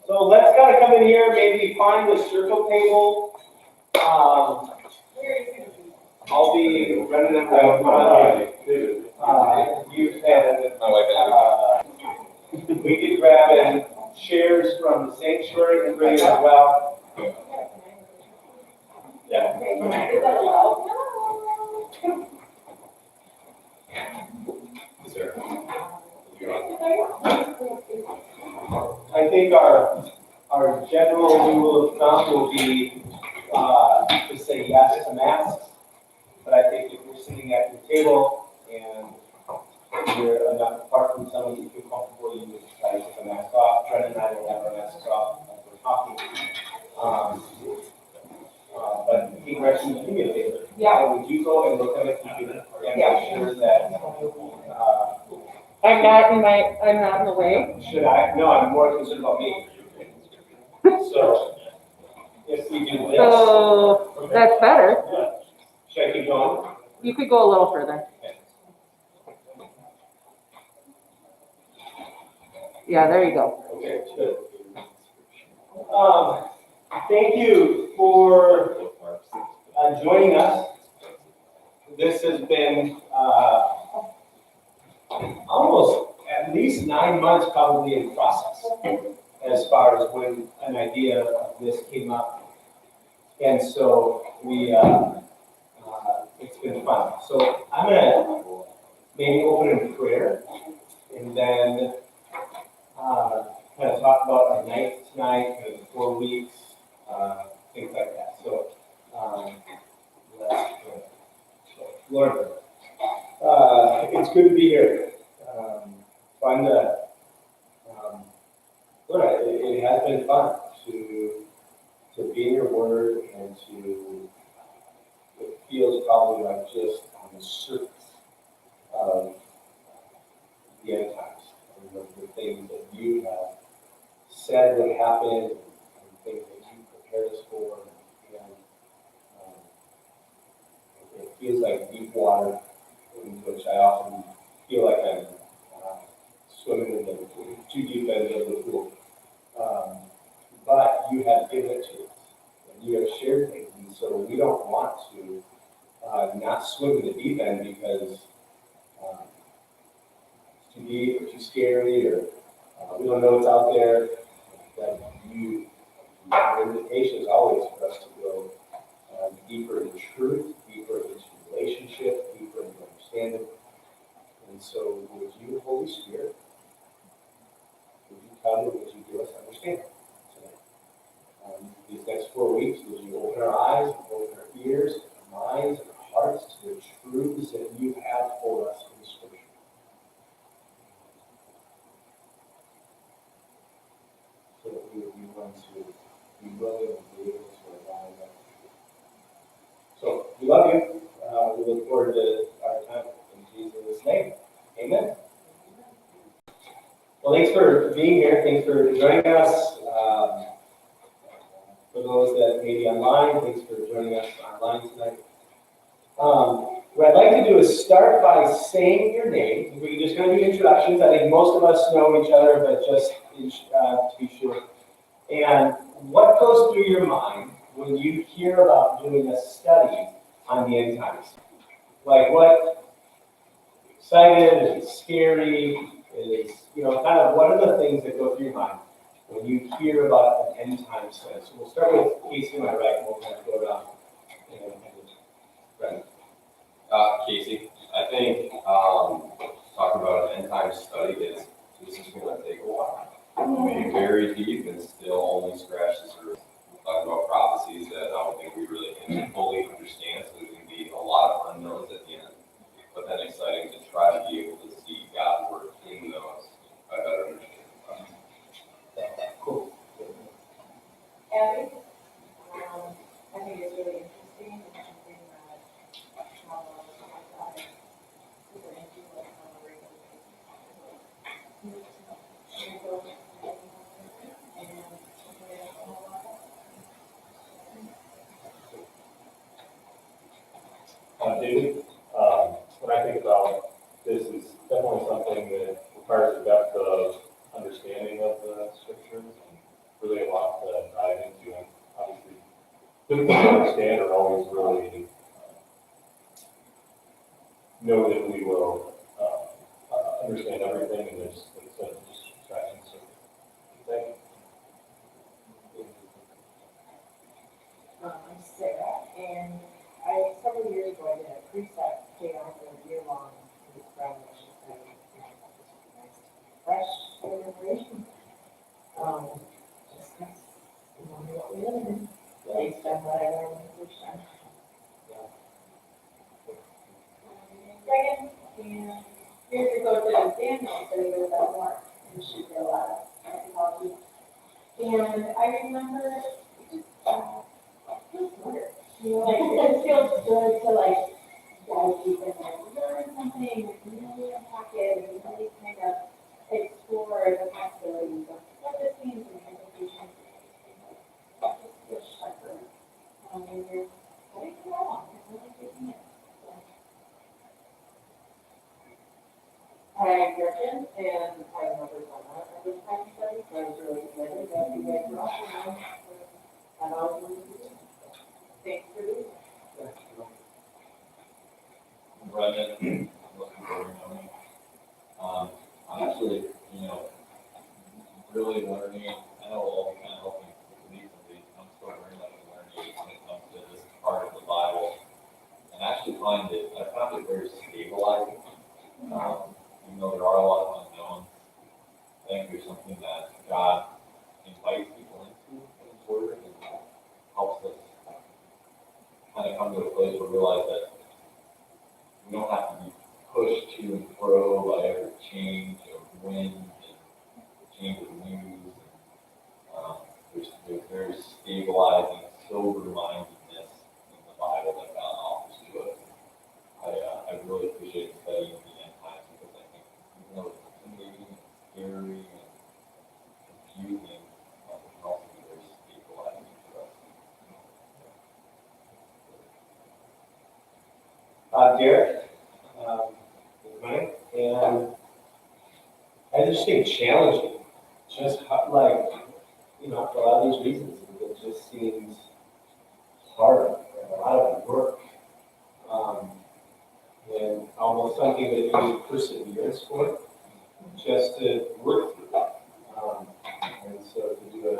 So let's kind of come in here, maybe find the circle table. I'll be running them down. You can, we could grab in chairs from the sanctuary and bring it as well. Yeah. I think our general rule of thumb will be to say yes to masks. But I think if you're sitting at your table and you're enough apart from someone you feel comfortable, you would try to take a mask off. Brennan and I will have our masks off as we're talking. But King Gretchen, do me a favor. Yeah. Would you go and look at the computer and make sure that I'm not in the way. should I? No, I'm more concerned about me. So if we do this. So that's better. Should I keep going? You could go a little further. Yeah, there you go. Okay, good. Thank you for joining us. This has been almost at least 9 months probably in process as far as when an idea of this came up. And so it's been fun. So I'm gonna maybe open in prayer and then kind of talk about our night tonight, kind of 4 weeks, things like that. So let's pray. So, Lord, it's good to be here. Fun to, Lord, it has been fun to be in your word and to, it feels probably like just on the surface of the end times and the things that you have said would happen and things that you prepared us for. And it feels like deep water, in which I often feel like I'm swimming in the too deep end of the pool. But you have given it to us, and you have shared things, and so we don't want to not swim in the deep end because it's too deep or too scary, or we don't know what's out there. That your invitation is always for us to go deeper into truth, deeper into relationship, deeper into understanding. And so, would you, Holy Spirit, would you come and would you give us understanding tonight? These next 4 weeks, would you open our eyes, open our ears, our minds, and our hearts to the truths that you have for us in Scripture? So that we would be willing to be willing and be able to rely on that. So we love you. We look forward to our time in Jesus' name. Amen. Well, thanks for being here. Thanks for joining us. For those that may be online, thanks for joining us online tonight. What I'd like to do is start by saying your name. We can just kind of do introductions. I think most of us know each other, but just to be sure. And what goes through your mind when you hear about doing a study on the end times? Like what? Excited? Is it scary? Is, kind of what are the things that go through your mind when you hear about an end time study? So we'll start with Casey on my right, and we'll kind of go around. Right. Casey, I think talking about an end time study this is going to take a while. Maybe very deep and still only scratch the surface. Talking about prophecies that I don't think we really can fully understand, so there's going to be a lot of unknowns at the end. But then exciting to try to be able to see God's work in those. I better understand. Cool. Abby, I think it's really interesting and something that I thought is super interesting on a regular basis. David, when I think about this, is definitely something that requires a depth of understanding of the scriptures and people who understand are always really know that we will understand everything and there's just distractions. So, thank you. I'm Sarah, and several years ago, I did a precept jail for a year-long evaluation study. Fresh memory. Just because we know what we live in, based on what I learned in the first time. Second, and years ago, to Daniel study with that more, and she did a lot of technology. And I remember it just, feels weird. You know, like, it feels good to like dive deep in there, learn something, really unpack it, and really kind of explore the possibilities of what this means and implications. Just feel sharper. And you're letting it along, you're really taking it. I'm Gretchen, and I've never done that at this time study, so I was really excited that you guys were all and I was really good. Thanks for doing it. Brendan, looking forward to knowing. I'm actually, really learning. I know I'll be kind of helping lead somebody. I'm still very much learning when it comes to this part of the Bible. And I actually found it very stabilizing. Even though there are a lot of unknowns, I think there's something that God invites people into in His Word and helps us kind of come to a place where we realize that we don't have to be pushed to and fro by every change of wind and change of news. There's very stabilizing, sober-mindedness in the Bible that God offers to us. I really appreciate studying the end times because I think even though it's intimidating and scary and confusing, it can also be very stabilizing for us. Derek, mine, and I just think challenging, just for a lot of these reasons, it just seems hard, and a lot of work, and almost something that you need perseverance for, just to work through it. And so to do a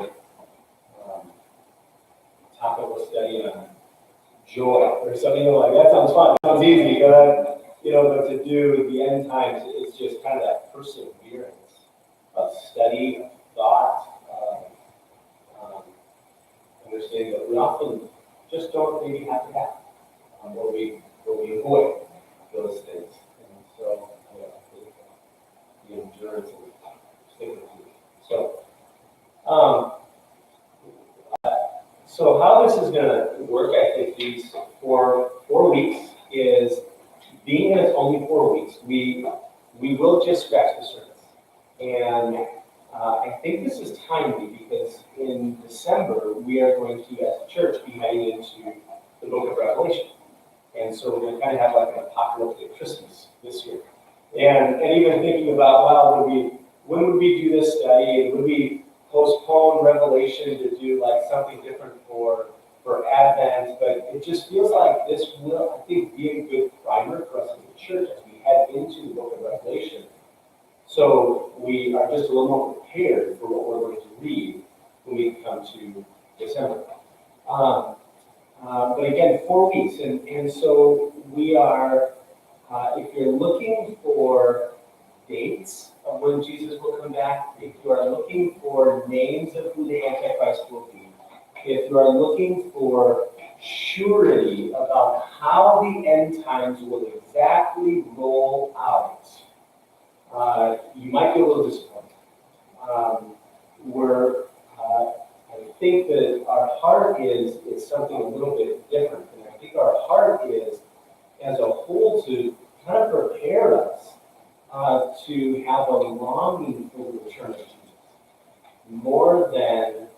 topical study on joy or something like that sounds fun, sounds easy, but to do the end times, it's just kind of that perseverance of study, of thought, understanding that we often just don't maybe have to have, or we avoid those things. And so, I think the endurance and sticking to it. So how this is going to work, I think, these 4 weeks is, being that it's only 4 weeks, we will just scratch the surface. And I think this is timely because in December, we are going to, as a church, be heading into the book of Revelation. And so we're going to kind of have like an apocalyptic Christmas this year. And even thinking about, when would we do this study? And would we postpone Revelation to do like something different for Advent? But it just feels like this will, I think, be a good primer for us as a church as we head into the book of Revelation. So we are just a little more prepared for what we're going to read when we come to December. But again, 4 weeks. And so we are, if you're looking for dates of when Jesus will come back, if you are looking for names of who the Antichrist will be, if you are looking for surety about how the end times will exactly roll out, you might be a little disappointed. I think that our heart is something a little bit different. And I think our heart is, as a whole, to kind of prepare us to have a longing for the return of Jesus, more than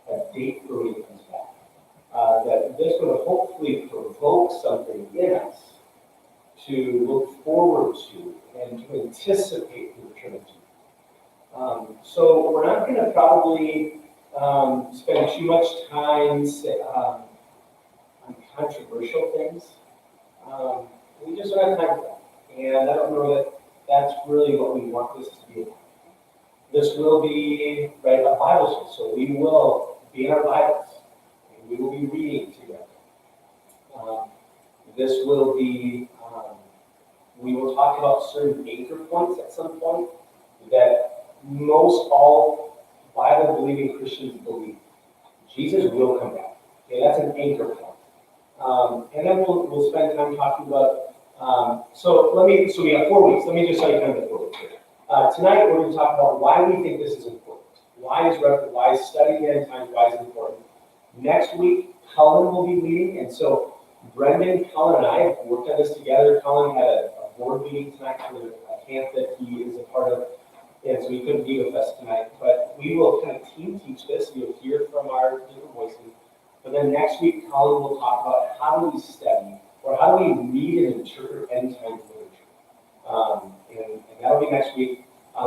a date for when he comes back. That this would hopefully provoke something in us to look forward to and to anticipate the return of Jesus. So we're not going to probably spend too much time on controversial things. We just don't have time for that. And I don't know that that's really what we want this to be. This will be, right, a Bible school, so we will be in our Bibles, and we will be reading together. This will be, we will talk about certain anchor points at some point that most all Bible-believing Christians believe. Jesus will come back. Okay, that's an anchor point. And then we'll spend time talking about, so we have 4 weeks. Let me just tell you kind of the 4 weeks here. Tonight, we're going to talk about why we think this is important. Why is studying the end times, why is it important? Next week, Cullen will be leading, and so Brendan, Cullen, and I have worked on this together. Cullen had a board meeting tonight for a camp that he is a part of, and so he couldn't be with us tonight. But we will kind of team teach this. You'll hear from our different voices. But then next week, Cullen will talk about how do we study, or how do we read and interpret end times literature. And that'll be next week.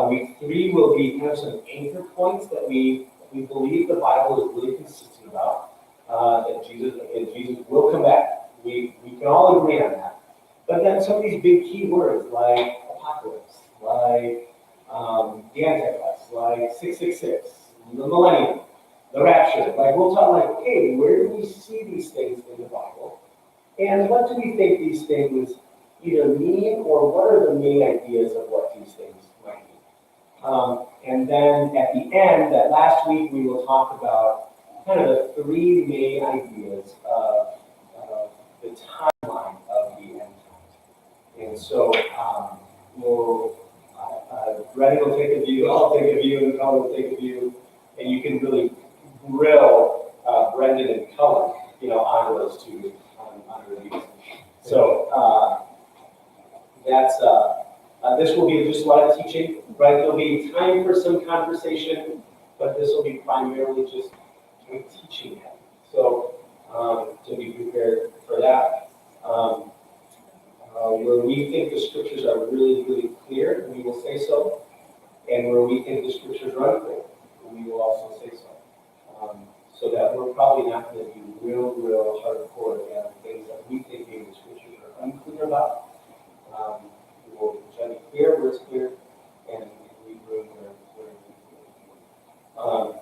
Week 3 will be kind of some anchor points that we believe the Bible is really consistent about. That Jesus will come back. We can all agree on that. But then some of these big key words like apocalypse, like the Antichrist, like 666, the millennium, the rapture. Like we'll talk like, okay, where do we see these things in the Bible? And what do we think these things either mean, or what are the main ideas of what these things might mean? And then at the end, that last week, we will talk about kind of the 3 main ideas of the timeline of the end times. And so Brendan will take a view, I'll take a view, and Cullen will take a view, and you can really grill Brendan and Cullen, onto those 2 on reviews. So this will be just a lot of teaching, right? There'll be time for some conversation, but this will be primarily just teaching. So to be prepared for that. Where we think the scriptures are really, really clear, we will say so. And where we think the scriptures are unclear, we will also say so. So that we're probably not going to be real hardcore on things that we think maybe the scriptures are unclear about. We will try to be clear where it's clear, and leave room where it needs.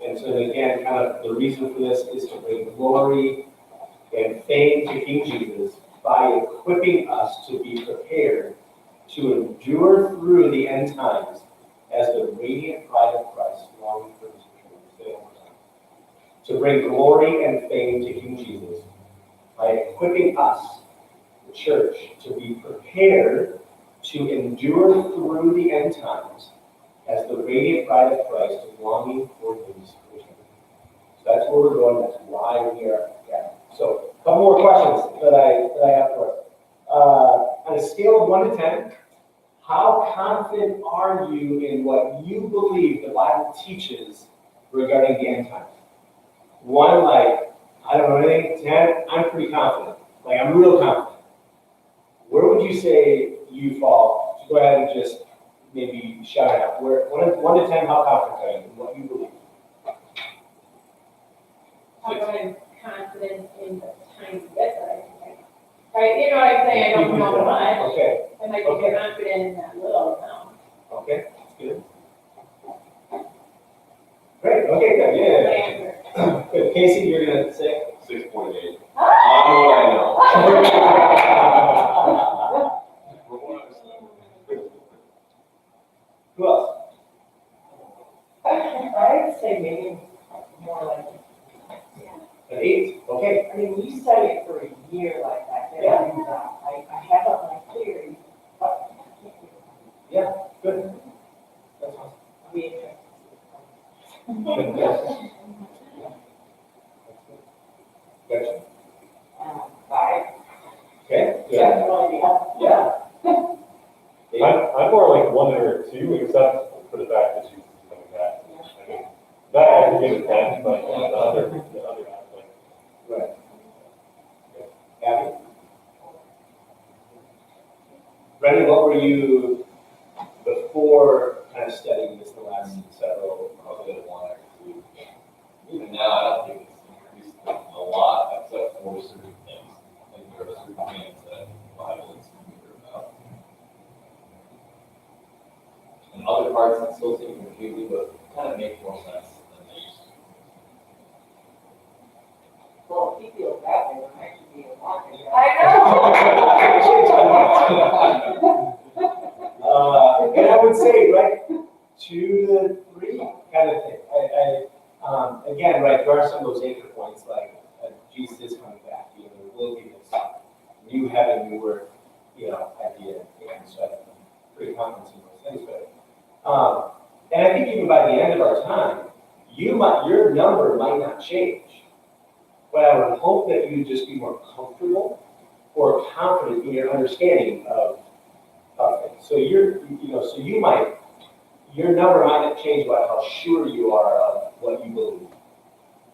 And so again, kind of the reason for this is to bring glory and fame to King Jesus by equipping us to be prepared to endure through the end times as the radiant bride of Christ, longing for his return. To bring glory and fame to King Jesus by equipping us, the church, to be prepared to endure through the end times as the radiant bride of Christ, longing for his return. So that's where we're going. That's why we are gathered. So, a couple more questions that I have for us. On a scale of 1 to 10, how confident are you in what you believe the Bible teaches regarding the end times? 1, like, I don't know anything. 10, I'm pretty confident. Like, I'm real confident. Where would you say you fall? Go ahead and just maybe shout it out. Where 1 to 10, how confident are you in what you believe? I'm confident in the time to get there. Right, you know what I'm saying? I don't know much. Okay. I might be confident in that little amount. Okay, that's good. Great, okay, good, yeah. Good, Casey, you're gonna say? 6.8. I know what I know. Who else? I'd say maybe more like, An 8, okay. I mean, we studied for a year like that. Yeah. And, I have up my theory, but I can't do it. Yeah, good. That's awesome. I'll be interested. Gotcha. 5. Okay, yeah, Definitely, yeah. yeah. I'm more like 1 or 2, except for the fact that she's coming back. I mean, that I would give it 10, but the other aspect. Right. Abby? Brendan, what were you before kind of studying this the last several? Probably 1 or 2. kind of make more sense than they used to. Well, if he feels that way, then I should be a walking. And I would say, right, 2 to 3 kind of thing. Again, right, there are some of those anchor points, like, Jesus is coming back, you know, there will be this new heaven, new earth, you know, idea, and so I'm pretty confident in those things, but, and I think even by the end of our time, your number might not change, but I would hope that you just be more comfortable or confident in your understanding of it. So your number might not change about how sure you are of what you believe.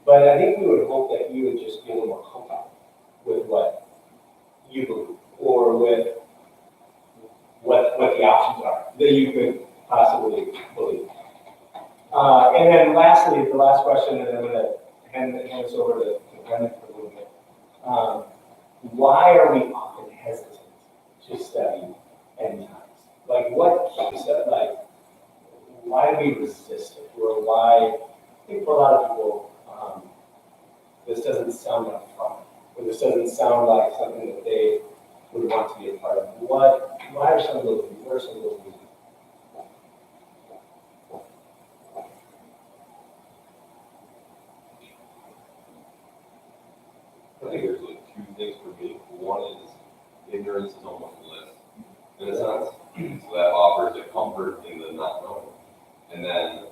But I think we would hope that you would just be a little more comfortable with what you believe, or with what the options are that you could possibly believe. And then lastly, the last question, and I'm going to hand this over to Brendan for a little bit. Why are we often hesitant to study end times? Like, what keeps it, like, why do we resist it? Or why, I think for a lot of people, this doesn't sound like fun, or this doesn't sound like something that they would want to be a part of. Why are some of those, what are some of those reasons? I think there's like 2 things for me. One is ignorance is almost bliss, in a sense. So that offers a comfort in the not knowing. And then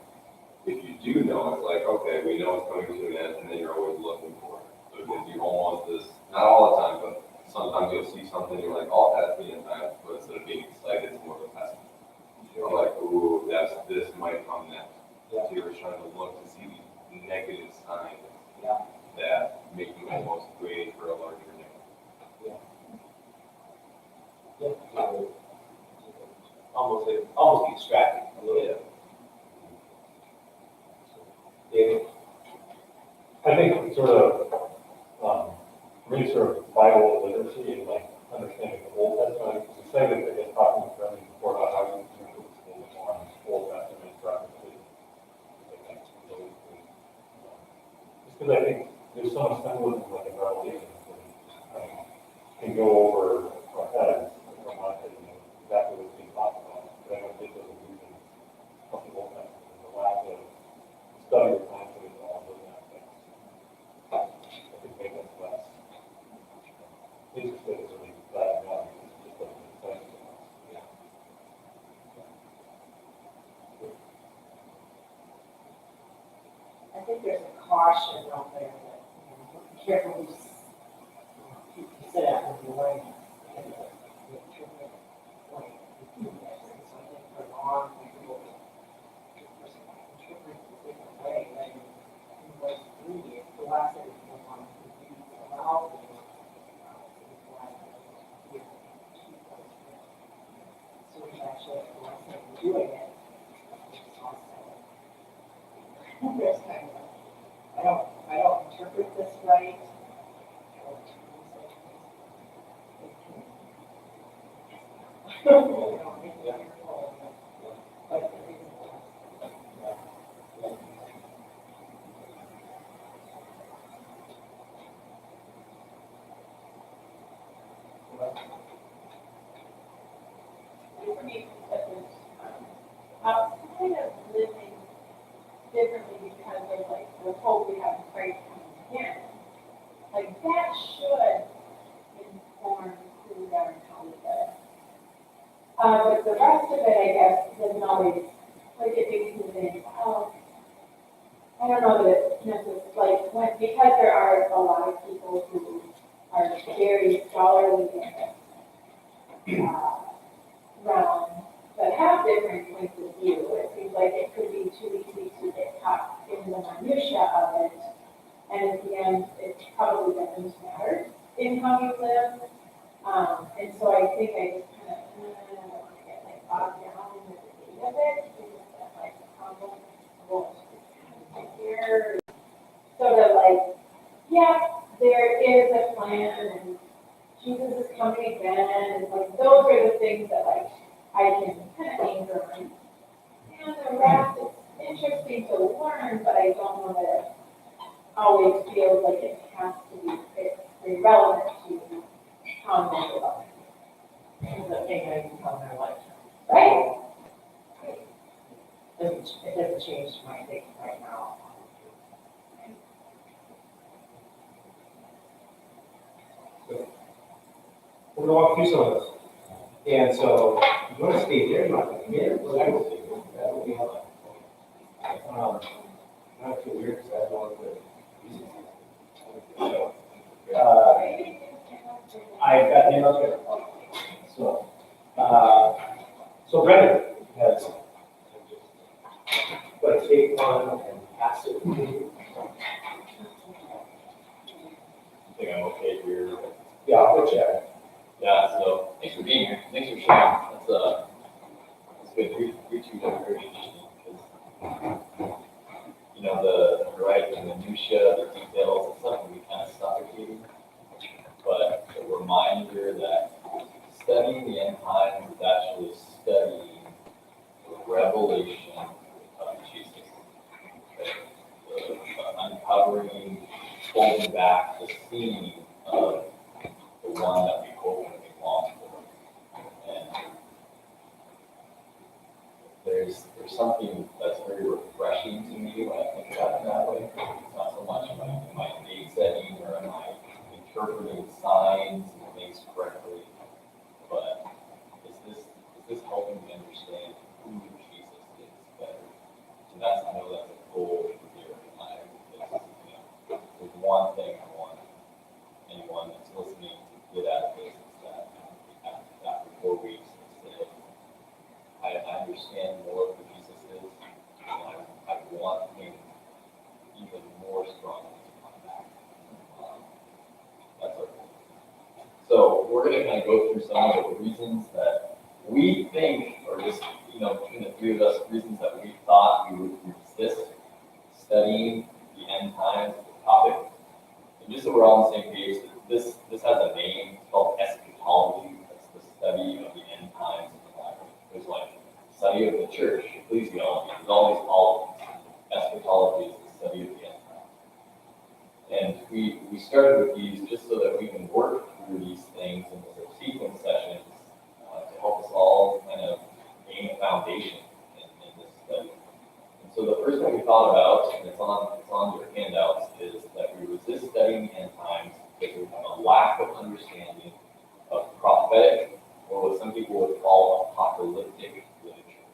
if you do know, it's like, okay, we know it's coming to an end, and then you're always looking for it. So it gives you almost this, not all the time, but sometimes you'll see something, you're like, oh, that's the end time. But instead of being excited, it's more of a pessimist. You're like, ooh, this might come next. So you're trying to look to see these negative signs that make you almost wait for a larger negative. Almost distracted a little bit. David? I think sort of, really sort of Bible literacy and like understanding the Old Testament. We say that they get talking with Brendan before about how you can improve a little bit more on the Old Testament prophecy. Just because I think there's so much symbolism like in Revelation that can go over our heads or my head, you know, exactly what's being talked about. But I don't think those illusions of the Old Testament and the lack of study or confidence in all those aspects. I think make us less interested in really diving down because it just doesn't make sense to us. I think there's a caution out there that, you know, be careful who you sit at when you're learning. So I think for long, people interpret it a different way, like, in verse 3, it's the last that people want to be allowed to do. So we actually, the last thing we're doing it, it's also, there's kind of, I don't interpret this right. For me, I'm kind of living differently because of like the hope we have in Christ coming again. Like that should inform who we are and how we live. But the rest of it, I guess, doesn't always, like it makes me think, oh, I don't know that it's necessarily, like, because there are a lot of people who are very scholarly in this realm that have different points of view. It seems like it could be too easy to get caught in the minutia of it. And at the end, it probably doesn't matter in how you live. And so I think I just kind of, I don't want to get like bogged down in the debate of it, because that's like the problem. Well, here, sort of like, yeah, there is a plan and Jesus is coming again, and like those are the things that like I can kind of anchor on. And the rest is interesting to learn, but I don't know that it always feels like it has to be, it's relevant to how I'm going about it. It's a thing I can tell their life. Right? It doesn't change my thinking right now. We're gonna walk through some of those. And so, if you wanna stay there, you want to come here, well, I will stay there. That will be helpful. Not too weird, because I don't want to. I've got handout here. So Brendan has, going to take one and pass it to you. I think I'm okay here. Yeah, I'll put you at. Yeah, so thanks for being here. Thanks for sharing. That's good. We two are very interesting because, you know, the minutia, the details, it's something we kind of suffocating. But the reminder that studying the end times is actually studying the revelation of Jesus. The uncovering, holding back the scene of the one that we hope and we long for. And there's something that's very refreshing to me when I think about it that way. It's not so much am I date setting or am I interpreting signs and things correctly, but is this helping me understand who Jesus is better? And I know that's a goal here in life. There's one thing I want anyone that's listening to get out of this is that after 4 weeks, say, I understand more of who Jesus is, and I want him even more strongly to come back. That's our goal. So we're going to kind of go through some of the reasons that we think, or just, between the three of us, reasons that we thought we would resist studying the end times topic. And just so we're all on the same page, this has a name. It's called eschatology. That's the study of the end times of the Bible. There's like study of the church, ecclesiology. There's all these columns. Eschatology is the study of the end times. And we started with these just so that we can work through these things in the sequence sessions to help us all kind of gain a foundation in this study. And so the first one we thought about, and it's on your handouts, is that we resist studying the end times because we have a lack of understanding of prophetic, or what some people would call apocalyptic literature.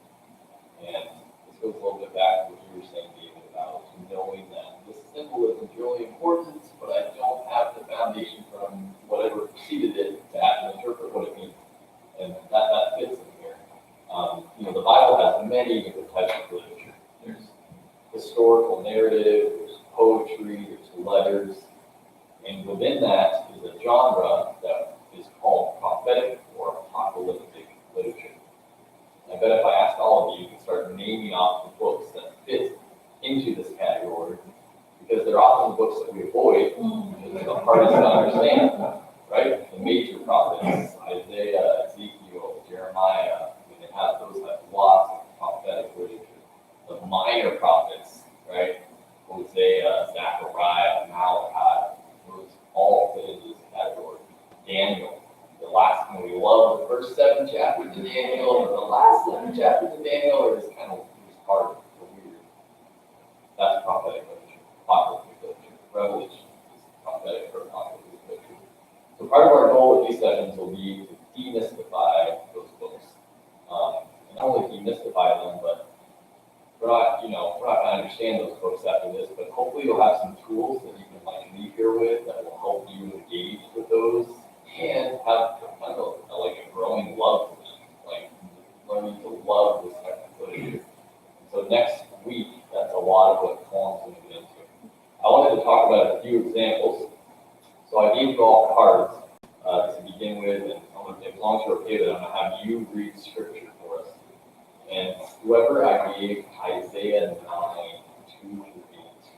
And this goes a little bit back to what you were saying, David, about knowing that this symbolism is really important, but I don't have the foundation from whatever preceded it to actually interpret what it means. And that fits in here. The Bible has many different types of literature. There's historical narrative, there's poetry, there's letters, and within that is a genre that is called prophetic or apocalyptic literature. I bet if I asked all of you, you could start naming off the books that fit into this category, because they're often the books that we avoid because they're the hardest to understand, right? The major prophets, Isaiah, Ezekiel, Jeremiah, they have lots of prophetic literature. The minor prophets, right? Hosea, Zechariah, Malachi, those all fit into this category. Daniel, the last one, we love the first 7 chapters of Daniel, and the last 7 chapters of Daniel are just kind of hard or weird. That's prophetic literature, apocalyptic literature. Revelation is prophetic or apocalyptic literature. So part of our goal with these sessions will be to demystify those books. And not only demystify them, but we're not going to understand those books after this, but hopefully you'll have some tools that you can leave here with that will help you engage with those and have kind of a growing love for them, like learning to love this type of literature. So next week, that's a lot of what Colin's going to get into. I wanted to talk about a few examples. So I gave you all cards to begin with, and as long as you're okay with it, I'm going to have you read scripture for us. And whoever I gave Isaiah 9, 2 through 8 to,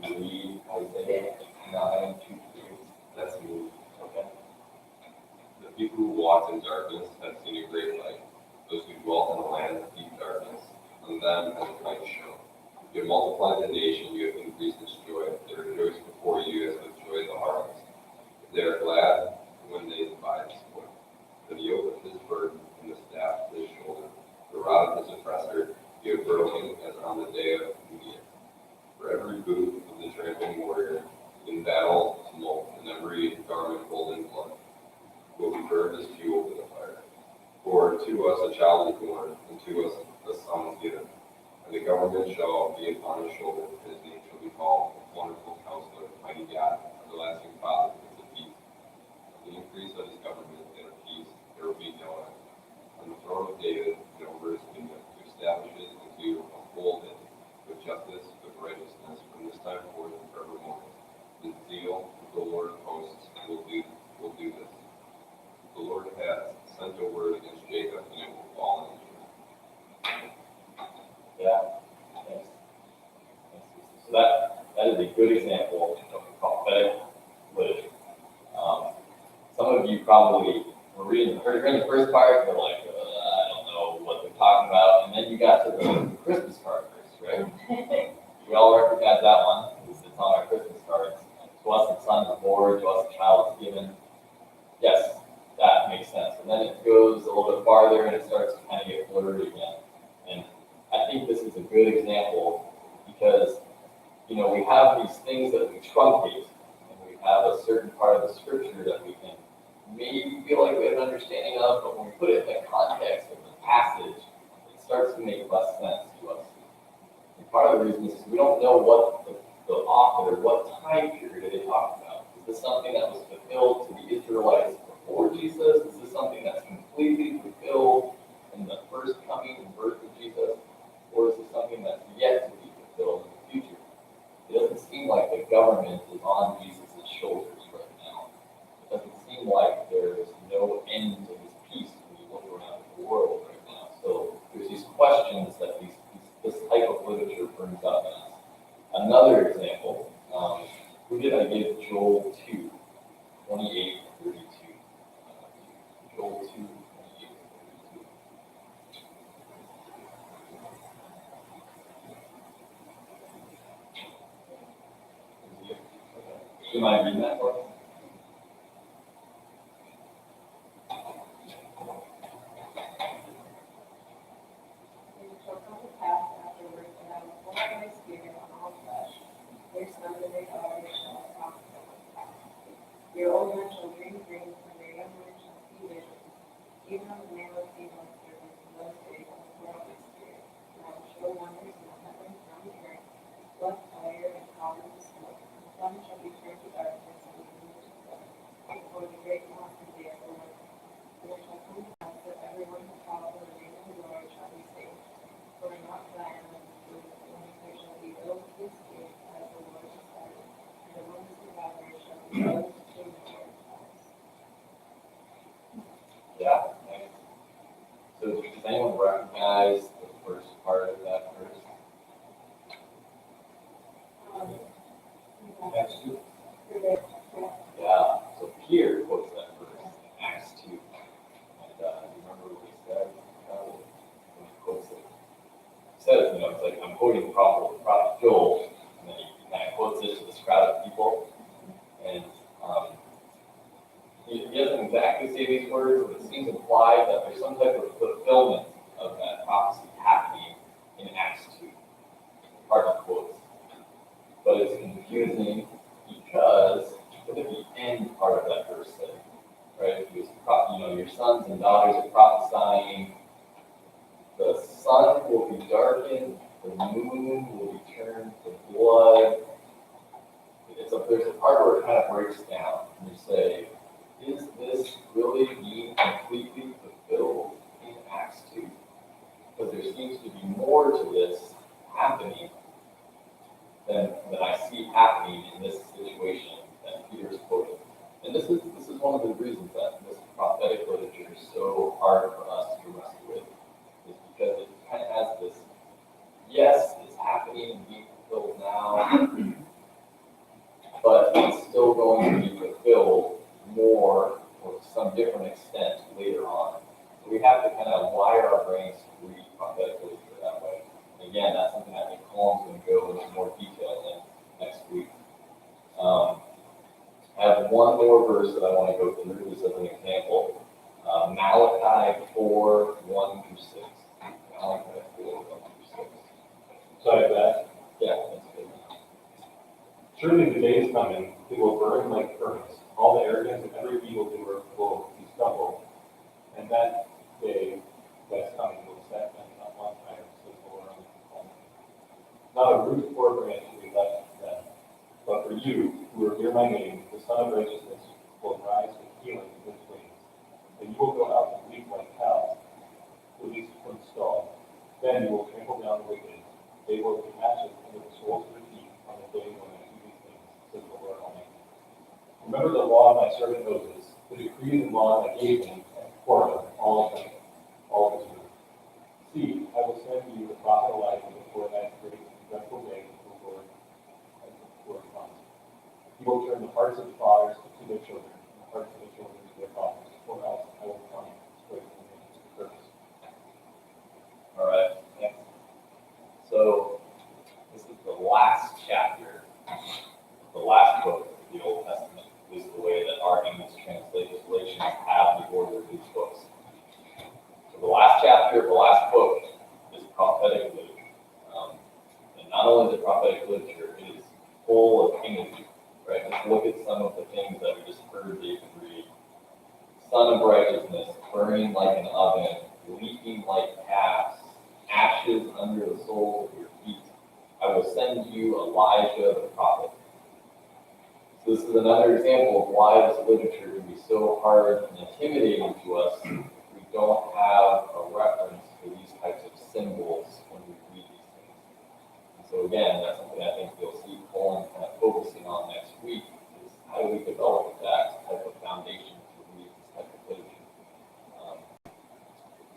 can you read Isaiah 9, 2 through 8? That's me. Okay. The people who walked in darkness have seen a great light. Those who dwelt in the land of deep darkness them as it might show. You have multiplied the nation, you have increased its joy. They rejoice before you as with joy of the harvest. They are glad when they divide his spoil. For the yoke of his burden and the staff of his shoulder, the rod of his oppressor, you have broken as on the day of Midian. For every boot of the trampling warrior, in battle tumult, and every garment rolled in blood, will be burned as fuel for the fire. For to us a child is born, and to us a son is given. And the government shall be upon his shoulder, and his name shall be called Wonderful Counselor, Mighty God, Everlasting Father, Prince of Peace. Of the increase of his government and of peace there will be no end. On the throne of David and over his kingdom, to establish it and to uphold it with justice, with righteousness, from this time forth and forevermore. The zeal of the Lord of hosts will do this. The Lord hath sent a word against Jacob, and it will fall on Israel. Yeah, thanks. So that is a good example of prophetic literature. Some of you probably were reading the first part, they're like, I don't know what they're talking about, and then you got to the Christmas card verse, right? We all recognize that one, because it's on our Christmas cards. To us a son is born, to us a child is given. Yes, that makes sense. And then it goes a little bit farther, and it starts to kind of get blurry again. And I think this is a good example because, you know, we have these things that we truncate, and we have a certain part of the scripture that we can maybe feel like we have an understanding of, but when we put it in the context of the passage, it starts to make less sense to us. And part of the reason is we don't know what the author, what time period they talk about. Is this something that was fulfilled to the Israelites before Jesus? Is this something that's completely fulfilled in the first coming and birth of Jesus? Or is it something that's yet to be fulfilled in the future? It doesn't seem like the government is on Jesus' shoulders right now. It doesn't seem like there's no end to his peace when you look around the world right now. So there's these questions that this type of literature brings up in us. Another example, who did I give Joel 2, 28, 32? Joel 2, 28, 32. Do you mind reading that for us? And it shall come to pass afterwards that I will pour out my spirit on all flesh. Their sons and their daughters shall prophesy. Your old men shall dream dreams, and their young men shall see visions. Even on the male and female servants in those days I will pour out my spirit. And I will show wonders in the heavens and on the earth, blood, fire, and columns of smoke. The sun shall be turned to darkness, and the moon to blood, before the great and awesome day of the Lord. And it shall come to pass that everyone who calls on the name of the Lord shall be saved. For in Mount Zion of the fruit of the womb there shall be those who escape, as the Lord has said, and the woman's survivors shall be those who in the Lord's house. Yeah, nice. So does anyone recognize the first part of that verse? Acts 2. Yeah, so Peter quotes that verse in Acts 2. And you remember what he said when he quotes it? He says, you know, it's like, I'm quoting the prophet Joel, and then he kind of quotes it to this crowd of people. And he doesn't exactly say these words, but it seems implied that there's some type of fulfillment of that prophecy happening in Acts 2. Hard to quote. But it's confusing because look at the end part of that verse there, right? He was, you know, your sons and daughters are prophesying. The sun will be darkened, the moon will be turned to blood. There's a part where it kind of breaks down, and you say, is this really being completely fulfilled in Acts 2? Because there seems to be more to this happening than I see happening in this situation that Peter's quoting. And this is one of the reasons that this prophetic literature is so hard for us to wrestle with, is because it kind of has this, yes, it's happening and being fulfilled now, but it's still going to be fulfilled more or to some different extent later on. So we have to kind of wire our brains to read prophetic literature that way. again, that's something I think Colin's going to go into more detail in next week. I have one more verse that I want to go through just as an example. Malachi 4, 1 through 6. Malachi 4, 1 through 6. So I have that. Yeah, that's good. Surely the day is coming, it will burn like furnace. All the arrogance of every evildoer will be stubble. And that day that's coming will set them on fire, says the Lord Almighty. Not a root or a branch will be left to them. But for you, who revere my name, the Son of Righteousness will rise with healing in his wings. And you will go out and leap like cows, released from the stall. Then you will trample down the wicked. They will be ashes under the soles of your feet on the day when I do these things, says the Lord Almighty. Remember the law of my servant Moses, the decrees and laws I gave him at Horeb, all of Israel. See, I will send you the prophet Elijah before that great and dreadful day of the Lord comes. He will turn the hearts of the fathers to their children, and the hearts of the children to their fathers, or else I will come and break the nation's curse. All right, next. So, this is the last chapter, the last book of the Old Testament, is the way that our English translations have the order of these books. So the last chapter of the last book is prophetic literature. And not only is it prophetic literature, it is full of imagery, right? Just look at some of the things that we just heard David read. Son of righteousness, burning like an oven, leaping like calves, ashes under the soles of your feet. I will send you Elijah the prophet. So this is another example of why this literature can be so hard and intimidating to us. We don't have a reference for these types of symbols when we read these things. And so again, that's something I think you'll see Colin kind of focusing on next week, is how do we develop that type of foundation to read this type of literature.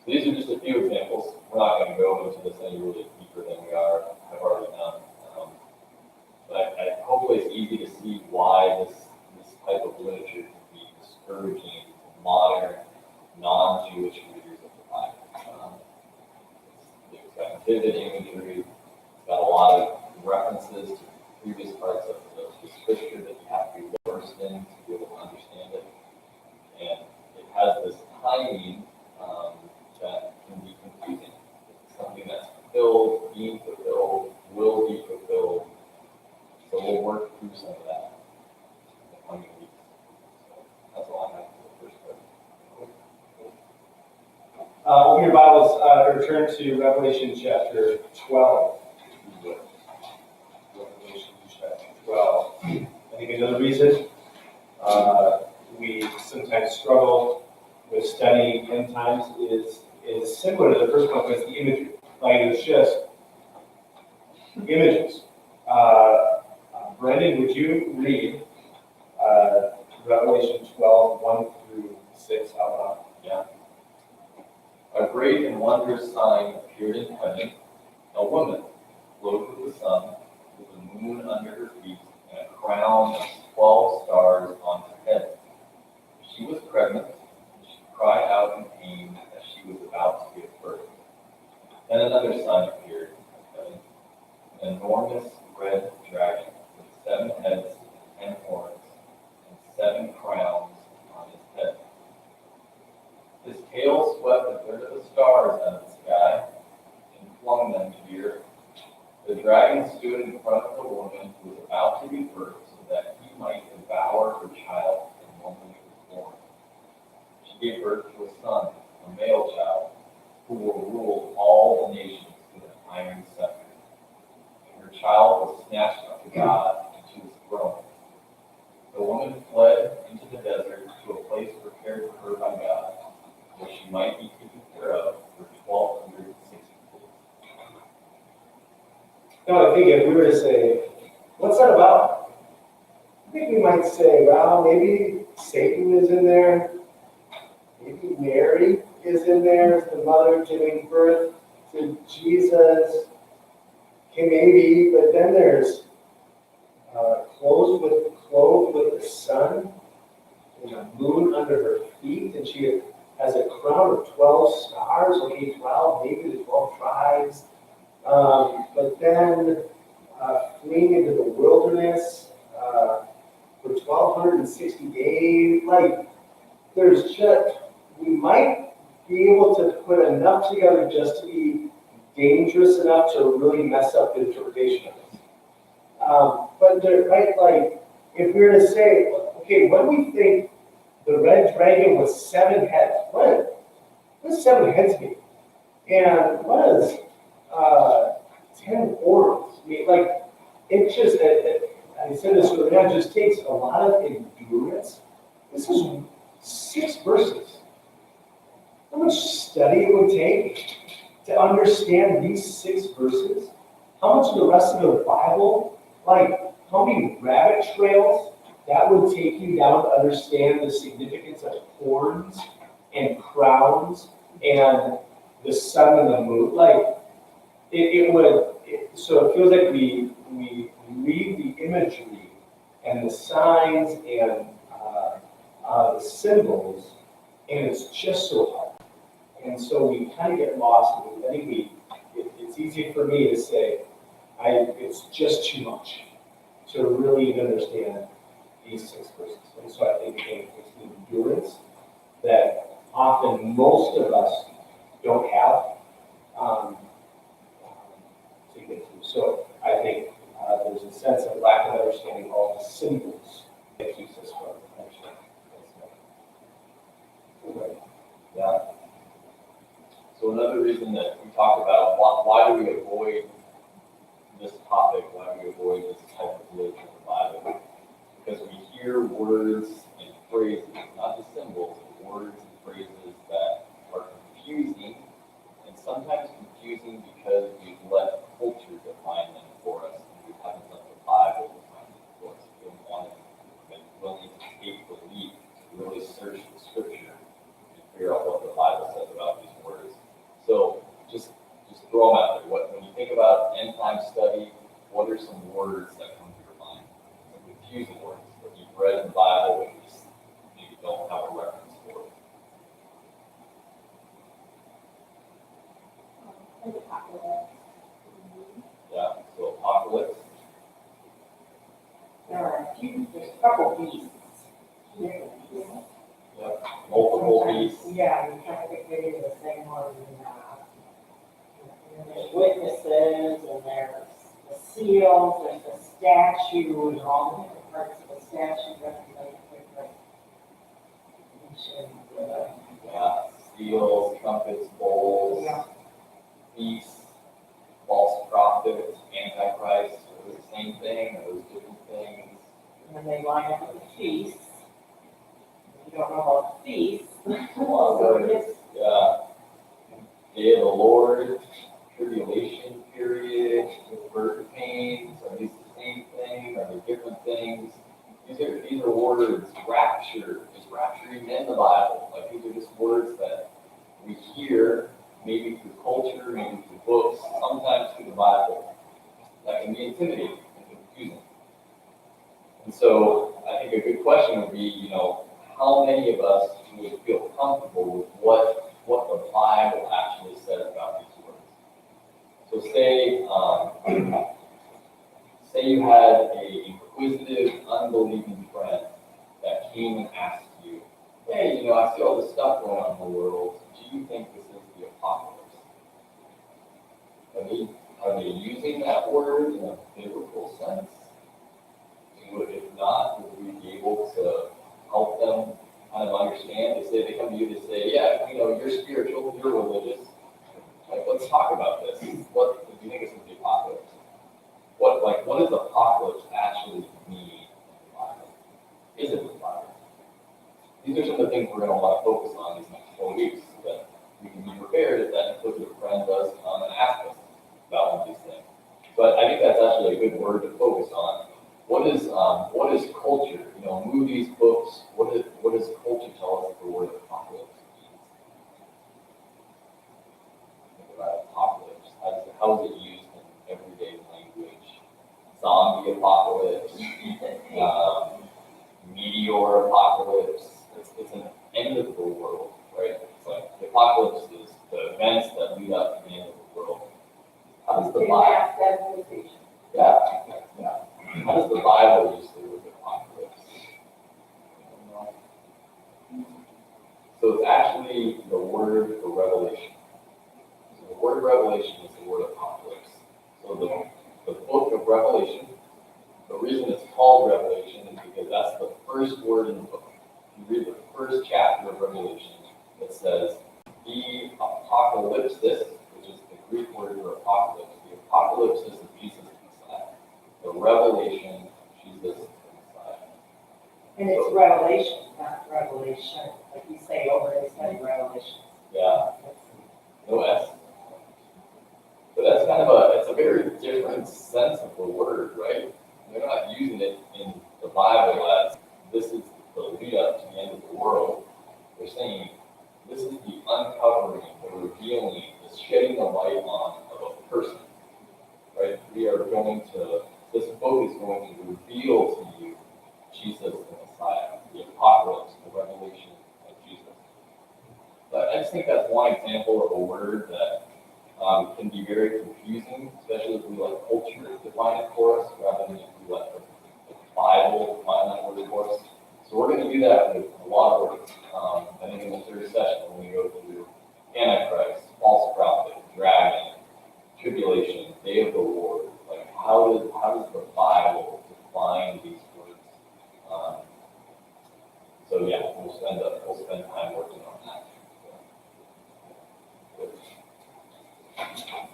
So these are just a few examples. We're not going to go into this any really deeper than have already done. But hopefully it's easy to see why this type of literature can be discouraging to modern, non-Jewish readers of the Bible. It's got vivid imagery, it's got a lot of references to previous parts of the scripture that you have to be versed in to be able to understand it. And it has this timing that can be confusing. It's something that's fulfilled, being fulfilled, will be fulfilled. So we'll work through some of that in the coming weeks. So that's all I have for the first part. Open your Bibles, return to Revelation chapter 12. Revelation chapter 12. I think another reason we sometimes struggle with studying end times is similar to the first one, because the imagery. Like, it's just images. Brendan, would you read Revelation 12, 1 through 6 out loud? Yeah. A great and wondrous sign appeared in heaven, a woman clothed with the sun, with the moon under her feet, and a crown of 12 stars on her head. She was pregnant, and she cried out in pain as she was about to give birth. Then another sign appeared in heaven, an enormous red dragon, 7 heads and 10 horns, and 7 crowns on his head. His tail swept a third of the stars out of the sky and flung them to the earth. The dragon stood in front of the woman who was about to give birth so that he might devour her child and the woman who was born. She gave birth to a son, a male child, who will rule all the nations with an iron scepter. And her child was snatched up to God and to his throne. The woman fled into the desert to a place prepared for her by God, where she might be taken care of for 1,260 days. Now, I think if we were to say, what's that about? I think we might say, well, maybe Satan is in there. Maybe Mary is in there as the mother giving birth to Jesus. Okay, maybe, but then there's clothed with the sun and a moon under her feet, and she has a crown of 12 stars. Okay, 12, maybe the 12 tribes. But then, fleeing into the wilderness, for 1,260 days, like, there's just, we might be able to put enough together just to be dangerous enough to really mess up the interpretation of this. But there, right, like, if we were to say, okay, what do we think the red dragon with 7 heads? What does 7 heads mean? And what does 10 horns mean? Like, it just, I said this earlier, it just takes a lot of endurance. This is 6 verses. How much study it would take to understand these 6 verses? How much of the rest of the Bible, like how many rabbit trails that would take you down to understand the significance of horns and crowns and the sun and the moon? Like, so it feels like we read the imagery and the signs and the symbols, and it's just so hard. And so we kind of get lost. I think it's easy for me to say, it's just too much to really even understand these 6 verses. And so I think, again, it's the endurance that often most of us don't have to get through. So I think there's a sense of lack of understanding all the symbols that keeps us from understanding. Yeah. So another reason that we talk about why do we avoid this topic, why do we avoid this type of literature in the Bible? Because we hear words and phrases, not just symbols, but words and phrases that are confusing, and sometimes confusing because we've let culture define them for us, and we haven't let the Bible define them for us. We don't want to be willing to take the leap to really search the scripture and figure out what the Bible says about these words. So just throw them out there. When you think about end time study, what are some words that come to your mind? Some confusing words that you've read in the Bible but you just maybe don't have a reference for. Like apocalypse. Yeah, so apocalypse. There's a couple beasts. Yep. Multiple beasts. Yeah, you try to get rid of the same one. And there's witnesses, and there's the seals, there's the statue, and all the different parts of the statue represent different nations. Yeah, seals, trumpets, bowls, Yeah. beasts, false prophets, antichrist. Are those the same thing? Are those different things? And then they line up with the feasts. If you don't know about feasts, Well, so it's Day of the Lord, tribulation period, birth pains. Are these the same thing? Are they different things? These are words. Rapture. Is rapture even in the Bible? Like, these are just words that we hear, maybe through culture, maybe through books, sometimes through the Bible, that can be intimidating and confusing. And so I think a good question would be, how many of us would feel comfortable with what the Bible actually says about these words? So say you had an inquisitive, unbelieving friend that came and asked you, hey, I see all this stuff going on in the world. Do you think this is the apocalypse? Are they using that word in a biblical sense? If not, would we be able to help them kind of understand? They come to you to say, yeah, you're spiritual, you're religious. Like, let's talk about this. What do you think is the apocalypse? What does apocalypse actually mean in the Bible? Is it the Bible? These are some of the things we're going to want to focus on these next 4 weeks, so that we can be prepared if that inquisitive friend does come and ask us about one of these things. But I think that's actually a good word to focus on. What is culture? Movies, books. What does culture tell us the word apocalypse means? Think about apocalypse. How is it used in everyday language? Zombie apocalypse, meteor apocalypse. It's an end of the world, right? It's like the apocalypse is the events that lead up to the end of the world. How How does the Didn't Bible, ask that invitation. yeah, how does the Bible use the word apocalypse? So it's actually the word for revelation. So the word revelation is the word apocalypse. So the book of Revelation, the reason it's called Revelation is because that's the first word in the book. If you read the first chapter of Revelation, it says, the apocalypsis, which is the Greek word for apocalypse. The apocalypse is of Jesus Messiah. The revelation, Jesus Messiah. And it's revelation, not revelation, like you say over it, it's not revelation. Yeah, no S. But that's kind of it's a very different sense of the word, right? They're not using it in the Bible as this is the lead up to the end of the world. They're saying this is the uncovering, the revealing, the shedding the light on of a person, right? This book is going to reveal to you Jesus the Messiah, the apocalypse, the revelation of Jesus. But I just think that's one example of a word that can be very confusing, especially if we let culture define it for us, rather than if we let the Bible define that word for us. So we're going to do that with a lot of words. I think in the third session, when we go through Antichrist, false prophet, dragon, tribulation, day of the Lord, like how does the Bible define these words? So yeah, we'll spend time working on that.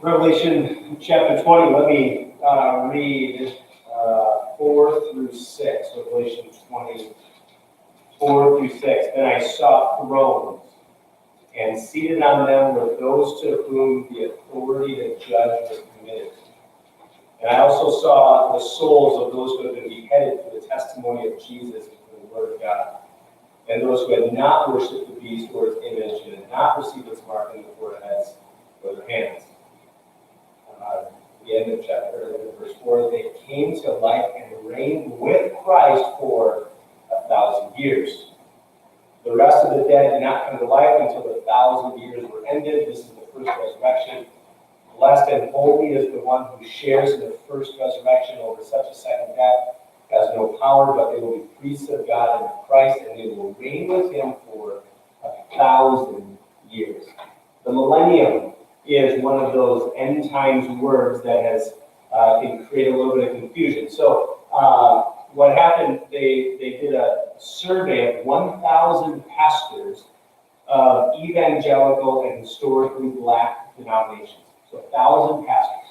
Revelation chapter 20, let me read 4 through 6. Revelation 20, 4 through 6. Then I saw thrones, and seated on them were those to whom the authority to judge was committed. And I also saw the souls of those who had been beheaded for the testimony of Jesus and for the word of God, and those who had not worshipped the beast or its image, and had not received its mark in their foreheads or their hands. The end of verse 4, they came to life and reigned with Christ for 1,000 years. The rest of the dead did not come to life until the 1,000 years were ended. This is the first resurrection. Blessed and holy is the one who shares in the first resurrection. Over such a second death has no power, but they will be priests of God and of Christ, and they will reign with him for 1,000 years. The millennium is one of those end times words that has can create a little bit of confusion. So what happened, they did a survey of 1,000 pastors of evangelical and historically black denominations. So 1,000 pastors.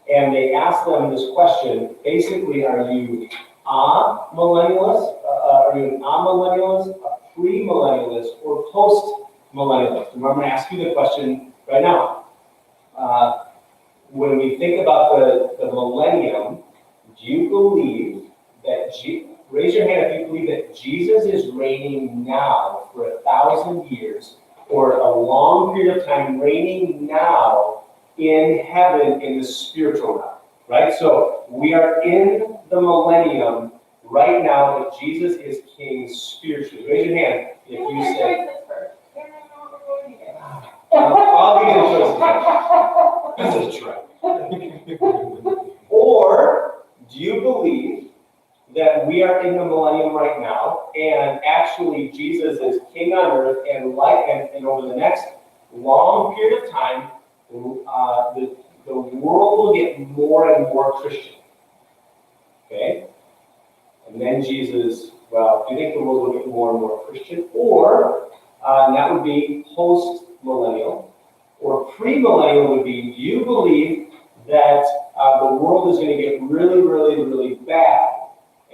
And they asked them this question, basically, are you a-millennialist? Are you an a-millennialist, a pre-millennialist, or post-millennialist? And I'm going to ask you the question right now. When we think about the millennium, do you believe that, raise your hand if you believe that Jesus is reigning now for 1,000 years, or a long period of time reigning now in heaven in the spiritual realm, right? So we are in the millennium right now that Jesus is king spiritually. Raise your hand if Give me you your say, choices first. Then I know what we're going to get. I'll give you the choices. This is true. Or do you believe that we are in the millennium right now, and actually Jesus is king on earth, and over the next long period of time, the world will get more and more Christian. Okay? And then Jesus, well, do you think the world will get more and more Christian? Or, and that would be post-millennial, or pre-millennial would be, do you believe that the world is going to get really, really, really bad,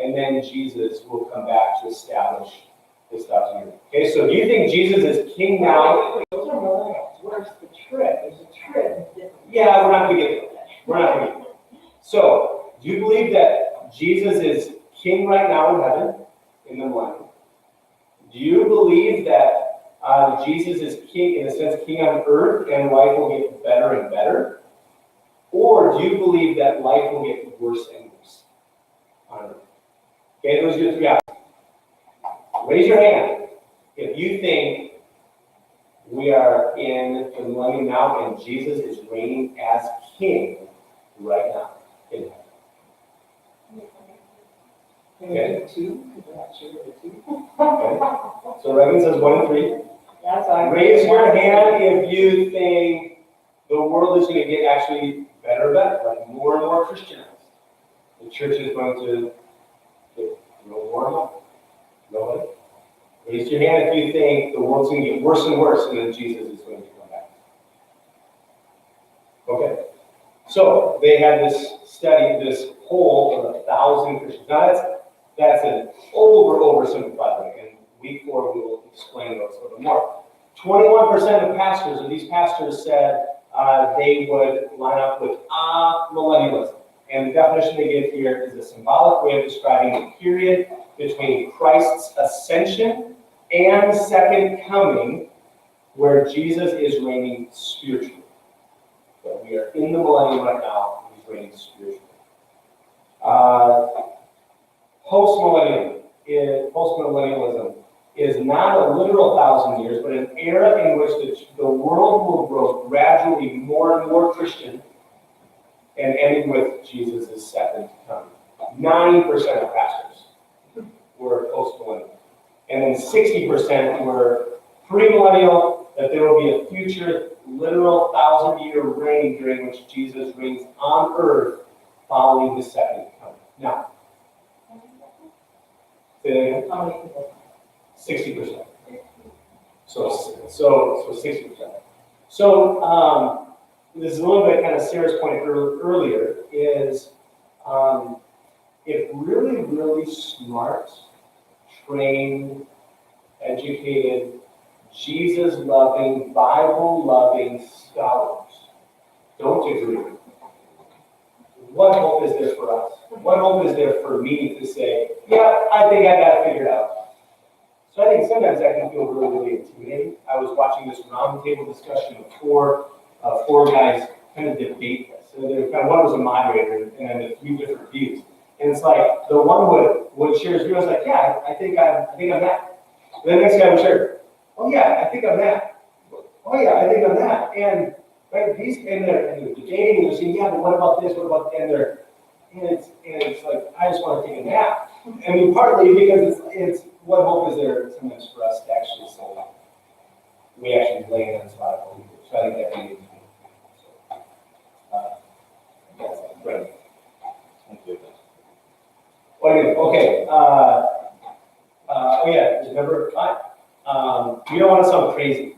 and then Jesus will come back to establish this stuff here? Okay, so do you think Jesus is king now? Those are millennials, where's the trib? There's a trib. Yeah, we're not going to get there. We're not going to get there. So, do you believe that Jesus is king right now in heaven, in the millennium? Do you believe that Jesus is king, in a sense, king on earth, and life will get better and better? Or do you believe that life will get worse and worse on earth? Okay, those are your three options. Raise your hand if you think We are in the millennium now, and Jesus is reigning as king right now in heaven. Can we do two? Because we're not sure of the two. Okay. So Reagan says 1 and 3. That's why. Raise your hand if you think the world is going to get actually better and better, like more and more Christianized. The church is going to get more and more. Nobody? Raise your hand if you think the world's going to get worse and worse, and then Jesus is going to come back. Okay. So they had this study, this poll of 1,000 Christians. Now that's an oversimplified thing. In week 4, we will explain those a little more. 21% of pastors, or these pastors said they would line up with millennialism. And the definition they give here is a symbolic way of describing the period between Christ's ascension and second coming, where Jesus is reigning spiritually. But we are in the millennium right now, and he's reigning spiritually. Postmillennialism is not a literal 1,000 years, but an era in which the world will grow gradually more and more Christian, and ending with Jesus' second coming. 90% of pastors were postmillennial. And then 60% were premillennial, that there will be a future literal 1,000-year reign during which Jesus reigns on earth following his second coming. Now, say that again. How many people? 60%. So 60%. So this is a little bit kind of Sarah's point earlier, is if really, really smart, trained, educated, Jesus-loving, Bible-loving scholars don't agree, what hope is there for us? What hope is there for me to say, yeah, I think I got it figured out? So I think sometimes that can feel really, really intimidating. I was watching this roundtable discussion of four guys kind of debate this. So there, kind of, one was a moderator, and then the 3 different views. And it's like the one would share his view. I was like, yeah, I think I'm that. And the next guy would share, oh yeah, I think I'm that. Oh yeah, I think I'm that. And right, and they're debating, and they're saying, yeah, but what about this? What about that? And it's like, I just want to take a nap. I mean, partly because it's what hope is there sometimes for us to actually say we actually lay it on spot of believers. So I think that can be that's right. Thank you. What do you think? Okay. Oh yeah, number 5. We don't want to sound crazy.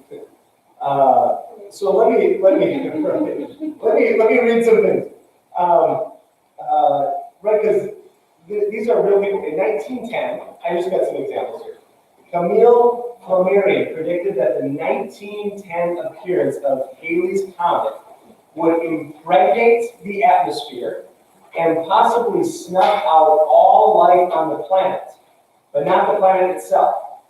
So let me read some things. Right, because these are real people. In 1910, I just got some examples here. Camille Flammarion predicted that the 1910 appearance of Halley's Comet would impregnate the atmosphere and possibly snuff out all life on the planet, but not the planet itself.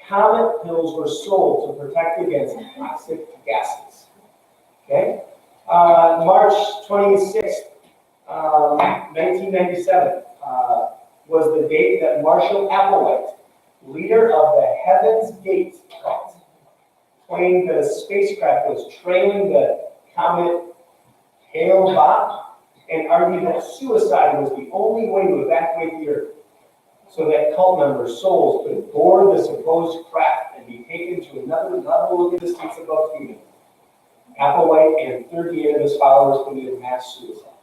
Comet pills were sold to protect against toxic gases. Okay? March 26th, 1997, was the date that Marshall Applewhite, leader of the Heaven's Gate cult, claimed the spacecraft was trailing the comet Hale-Bopp and argued that suicide was the only way to evacuate the Earth, so that cult members' souls could board the supposed craft and be taken to another level of existence above human. Applewhite and 38 of his followers committed mass suicide.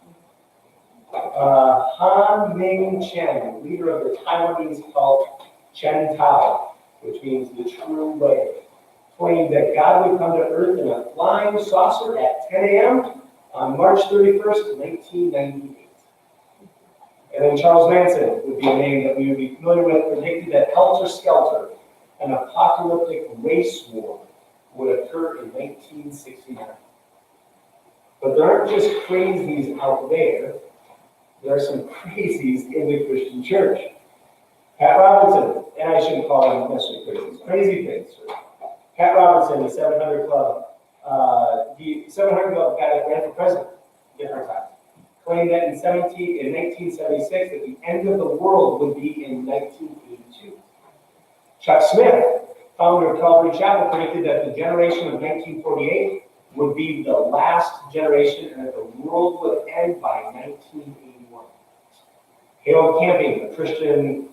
Han Ming Chen, leader of the Taiwanese cult Chen Tao, which means the true way, claimed that God would come to Earth in a flying saucer at 10 a.m. on March 31st, 1998. And then Charles Manson would be a name that we would be familiar with, predicted that Helter Skelter, an apocalyptic race war, would occur in 1969. But there aren't just crazies out there. There are some crazies in the Christian church. Pat Robertson, and I shouldn't call them necessarily crazies, crazy things. Pat Robertson, the 700 Club, the 700 Club guy that ran for president different times, claimed that in 1976 that the end of the world would be in 1982. Chuck Smith founder of Calvary Chapel, predicted that the generation of 1948 would be the last generation and that the world would end by 1981. Harold Camping, a Christian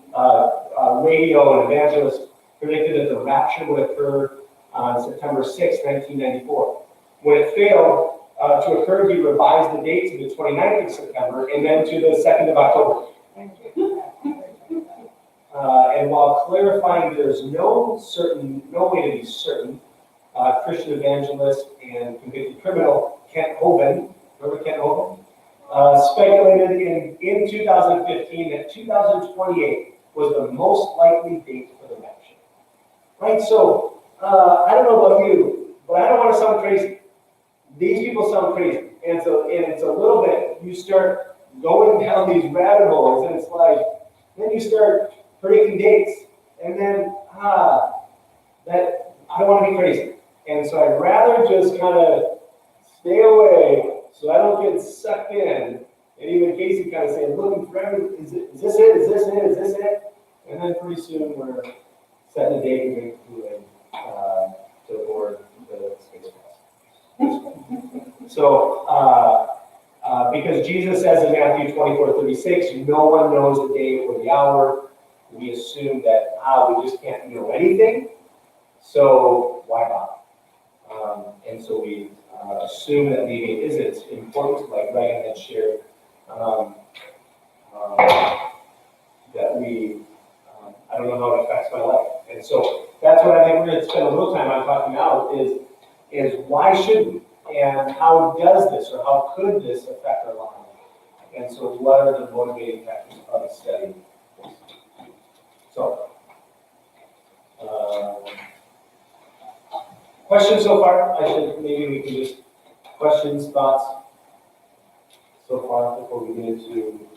radio and evangelist, predicted that the rapture would occur on September 6, 1994. When it failed to occur, he revised the date to the 29th of September and then to the 2nd of October. And while clarifying there's no way to be certain, Christian evangelist and convicted criminal Kent Hovind, remember Kent Hovind? Speculated in 2015 that 2028 was the most likely date for the rapture. Right, so I don't know about you, but I don't want to sound crazy. These people sound crazy, and it's a little bit, you start going down these rabbit holes, and it's like, then you start predicting dates, and then, that, I don't want to be crazy. And so I'd rather just kind of stay away so I don't get sucked in. And even Casey kind of saying, looking for everything, is this it? Is this it? Is this it? And then pretty soon we're setting a date and going to board the space class. So, because Jesus says in Matthew 24:36, no one knows the day or the hour, we assume that, we just can't know anything, so why bother? And so we assume that maybe it isn't important, like Reagan had shared, that we, I don't know how it affects my life. And so that's what I think we're going to spend a little time on talking now is why should we? And how does this or how could this affect our lives? And so what are the motivating factors of studying? So, questions so far? Maybe we can just, questions, thoughts so far before we get into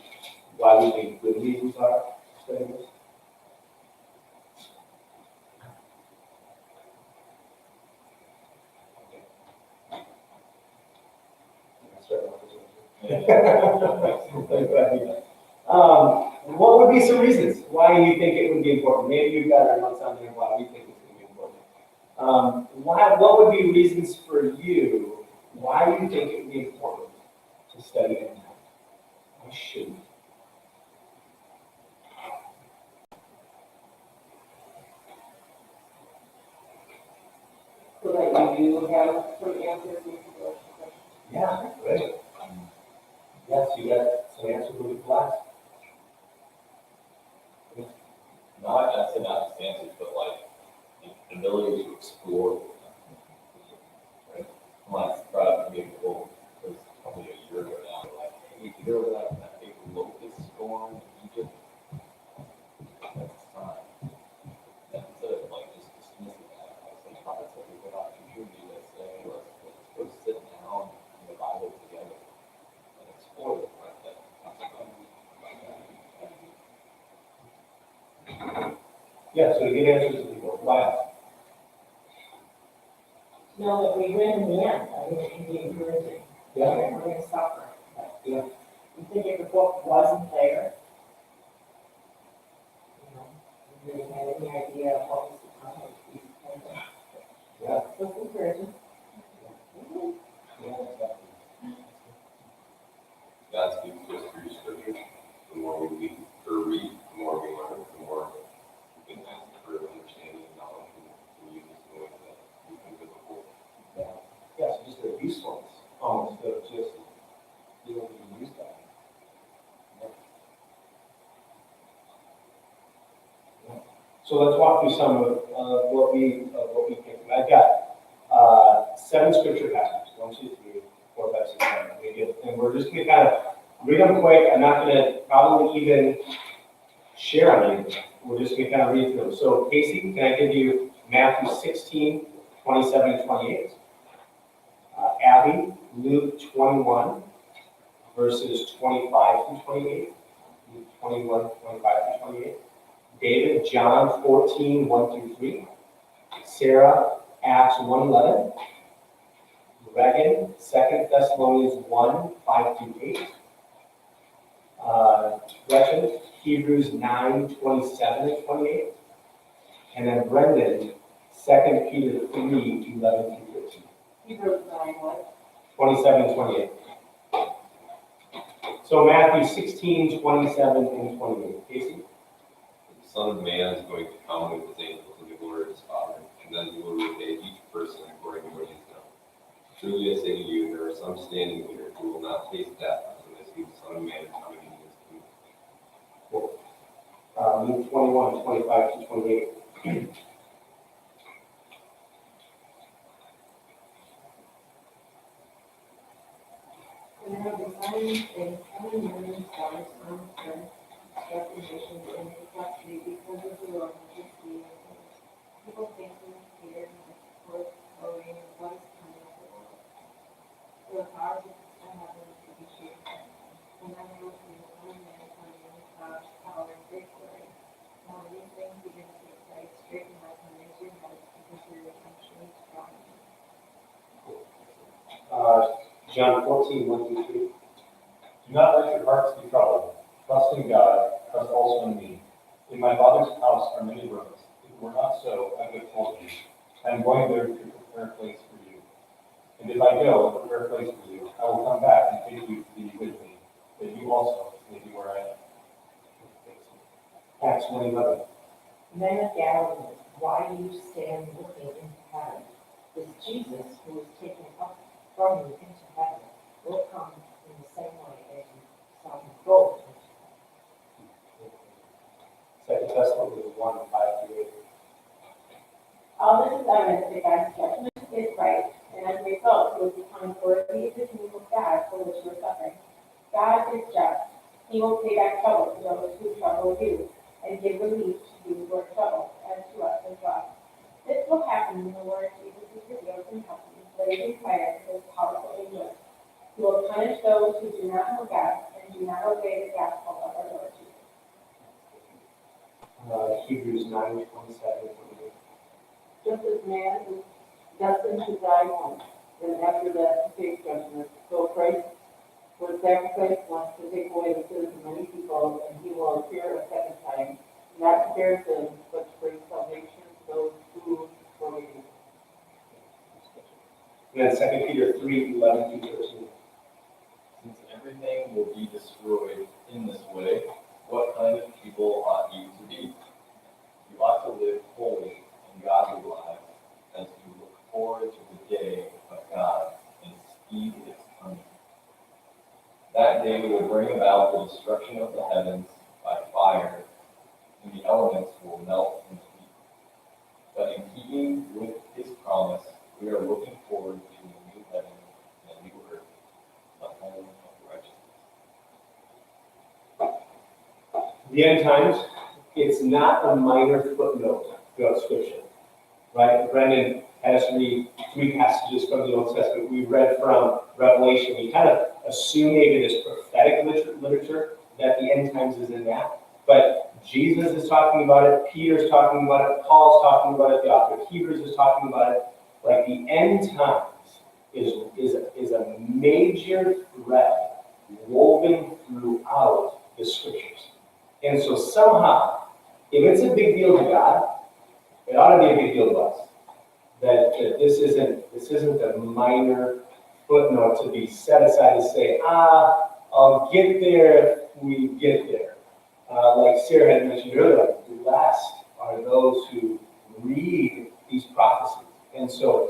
why we think good reasons are studying this? What would be some reasons why you think it would be important? Maybe you've got on something why we think it's going to be important. What would be reasons for you why you think it would be important to study it now? Why should we? So that you do have some answers to those questions. Yeah, great. Yes, you got some answers with the class. Not just answers, but like the ability to explore. Right? My tried to be able, it was probably a year ago now, like, hey, you hear about that big locust storm in Egypt? That's time. Instead of like just dismissing that, I was like, oh, that's a good opportunity to say, let's go sit down in the Bible together and explore it right there. Yeah, so to get answers to people. Why? Know that we win in the end, I think it can be encouraging. Yeah. We're going to suffer. Yeah. You think if the book wasn't there, you really had any idea of what was to come of these things. Yeah. So it's encouraging. Yeah, exactly. God speaks to us through scripture. The more we read, the more we learn, the more we can ask for understanding and knowledge and use this in ways that we can biblical. Yeah, so just their usefulness, instead of just, you don't even use that. Yeah. So let's walk through some of what we think. I've got 7 scripture passages, 1, 2, 3, 4, 5, 6, 7. And we're just going to kind of read them quick. I'm not going to probably even share on anything. We're just going to kind of read through them. So Casey, can I give you Matthew 16, 27 and 28? Abby, Luke 21, verses 25 through 28. Luke 21, 25 through 28. David, John 14, 1 through 3. Sarah, Acts 1:11. Regan, 2 Thessalonians 1, 5 through 8. Gretchen, Hebrews 9, 27 and 28. And then Brendan, 2 Peter 3, 11 through 13. Hebrews 9, what? 27, 28. So Matthew 16, 27, and 28. Casey? The Son of Man is going to come with his angels and the glory of his Father, and then he will repay each person according to what he has done. Truly I say to you, there are some standing here who will not taste death until they see the Son of Man coming into his kingdom. Luke 21, 25 to 28. And have the signs and 7 million stars on the sun, struck the nations in perplexity because of the Lord of the sea. People thinking fear and discord, worrying what is coming of the world. For the powers of the heavens to be shaken. And then they will see the Son of Man coming in clouds, power, and great glory. Now these things begin to take place, straighten up and raise your heads because your redemption is strong. John 14, 1 through 3. Do not let your hearts be troubled. Trust in God, trust also in me. In my Father's house are many rooms. If it were not so, I would have told you. I am going there to prepare a place for you. And if I go and prepare a place for you, I will come back and take you to be with me, that you also may be where I am. Acts 1, 11. Men of Galilee, why do you stand looking into heaven? This Jesus who is taken up from you into heaven will come in the same way as you saw him go. 2 Thessalonians 1, 5 through 8. All this is evidence that God's judgment is right, and as a result, he will become worthy of the kingdom of God for which you are suffering. God is just. He will pay back trouble to those who trouble you, and give relief to you who are troubled, and to us as well. This will happen when the Lord Jesus is revealed in heaven, blazing fire with powerful angels. He will punish those who do not know God and do not obey the gospel of our Lord Jesus. Hebrews 9, 27, 28. Just as man is destined to die once, and after that to face judgment, so Christ was sacrificed once to take away the sins of many people, and he will appear a second time, not to bear sins, but to bring salvation to those who believe. And then 2 Peter 3, 11 through 13. Since everything will be destroyed in this way, what kind of people ought you to be? You ought to live holy and godly lives as you look forward to the day of God and speed its coming. That day will bring about the destruction of the heavens by fire, and the elements will melt in heat. But in keeping with his promise, we are looking forward to a new heaven and a new earth, the home of righteousness. The end times, it's not a minor footnote throughout Scripture, right? Brendan had us read 3 passages from the Old Testament. We read from Revelation. We kind of assume maybe this prophetic literature that the end times is in that. But Jesus is talking about it, Peter's talking about it, Paul's talking about it, the author of Hebrews is talking about it. Like the end times is a major thread woven throughout the Scriptures. And so somehow, if it's a big deal to God, it ought to be a big deal to us. That this isn't a minor footnote to be set aside to say, I'll get there if we get there. Like Sarah had mentioned earlier, blessed are those who read these prophecies. And so,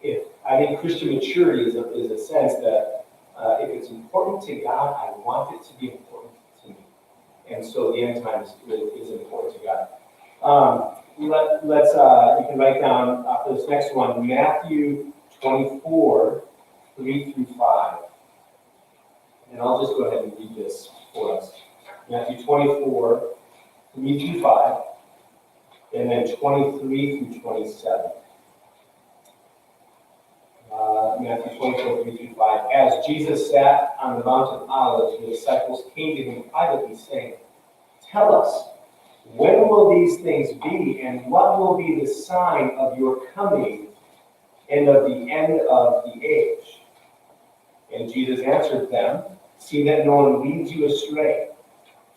if I think Christian maturity is a sense that if it's important to God, I want it to be important to me. And so the end times is important to God. Let's you can write down for this next one, Matthew 24, 3 through 5. And I'll just go ahead and read this for us. Matthew 24, 3 through 5, and then 23 through 27. Matthew 24, 3 through 5. As Jesus sat on the Mount of Olives, the disciples came to him privately, saying, "Tell us, when will these things be, and what will be the sign of your coming and of the end of the age?" And Jesus answered them, "See that no one leads you astray.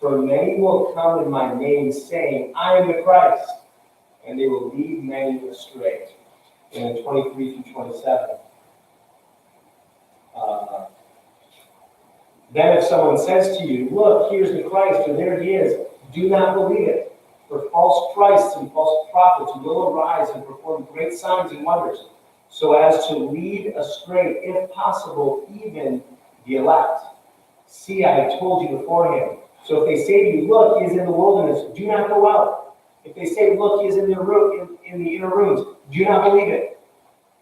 For many will come in my name, saying, I am the Christ, and they will lead many astray. In 23 through 27. Then if someone says to you, look, here's the Christ, or there he is, do not believe it. For false Christs and false prophets will arise and perform great signs and wonders, so as to lead astray, if possible, even the elect. See, I have told you beforehand. So if they say to you, look, he is in the wilderness, do not go out. If they say, look, he is in the inner rooms, do not believe it.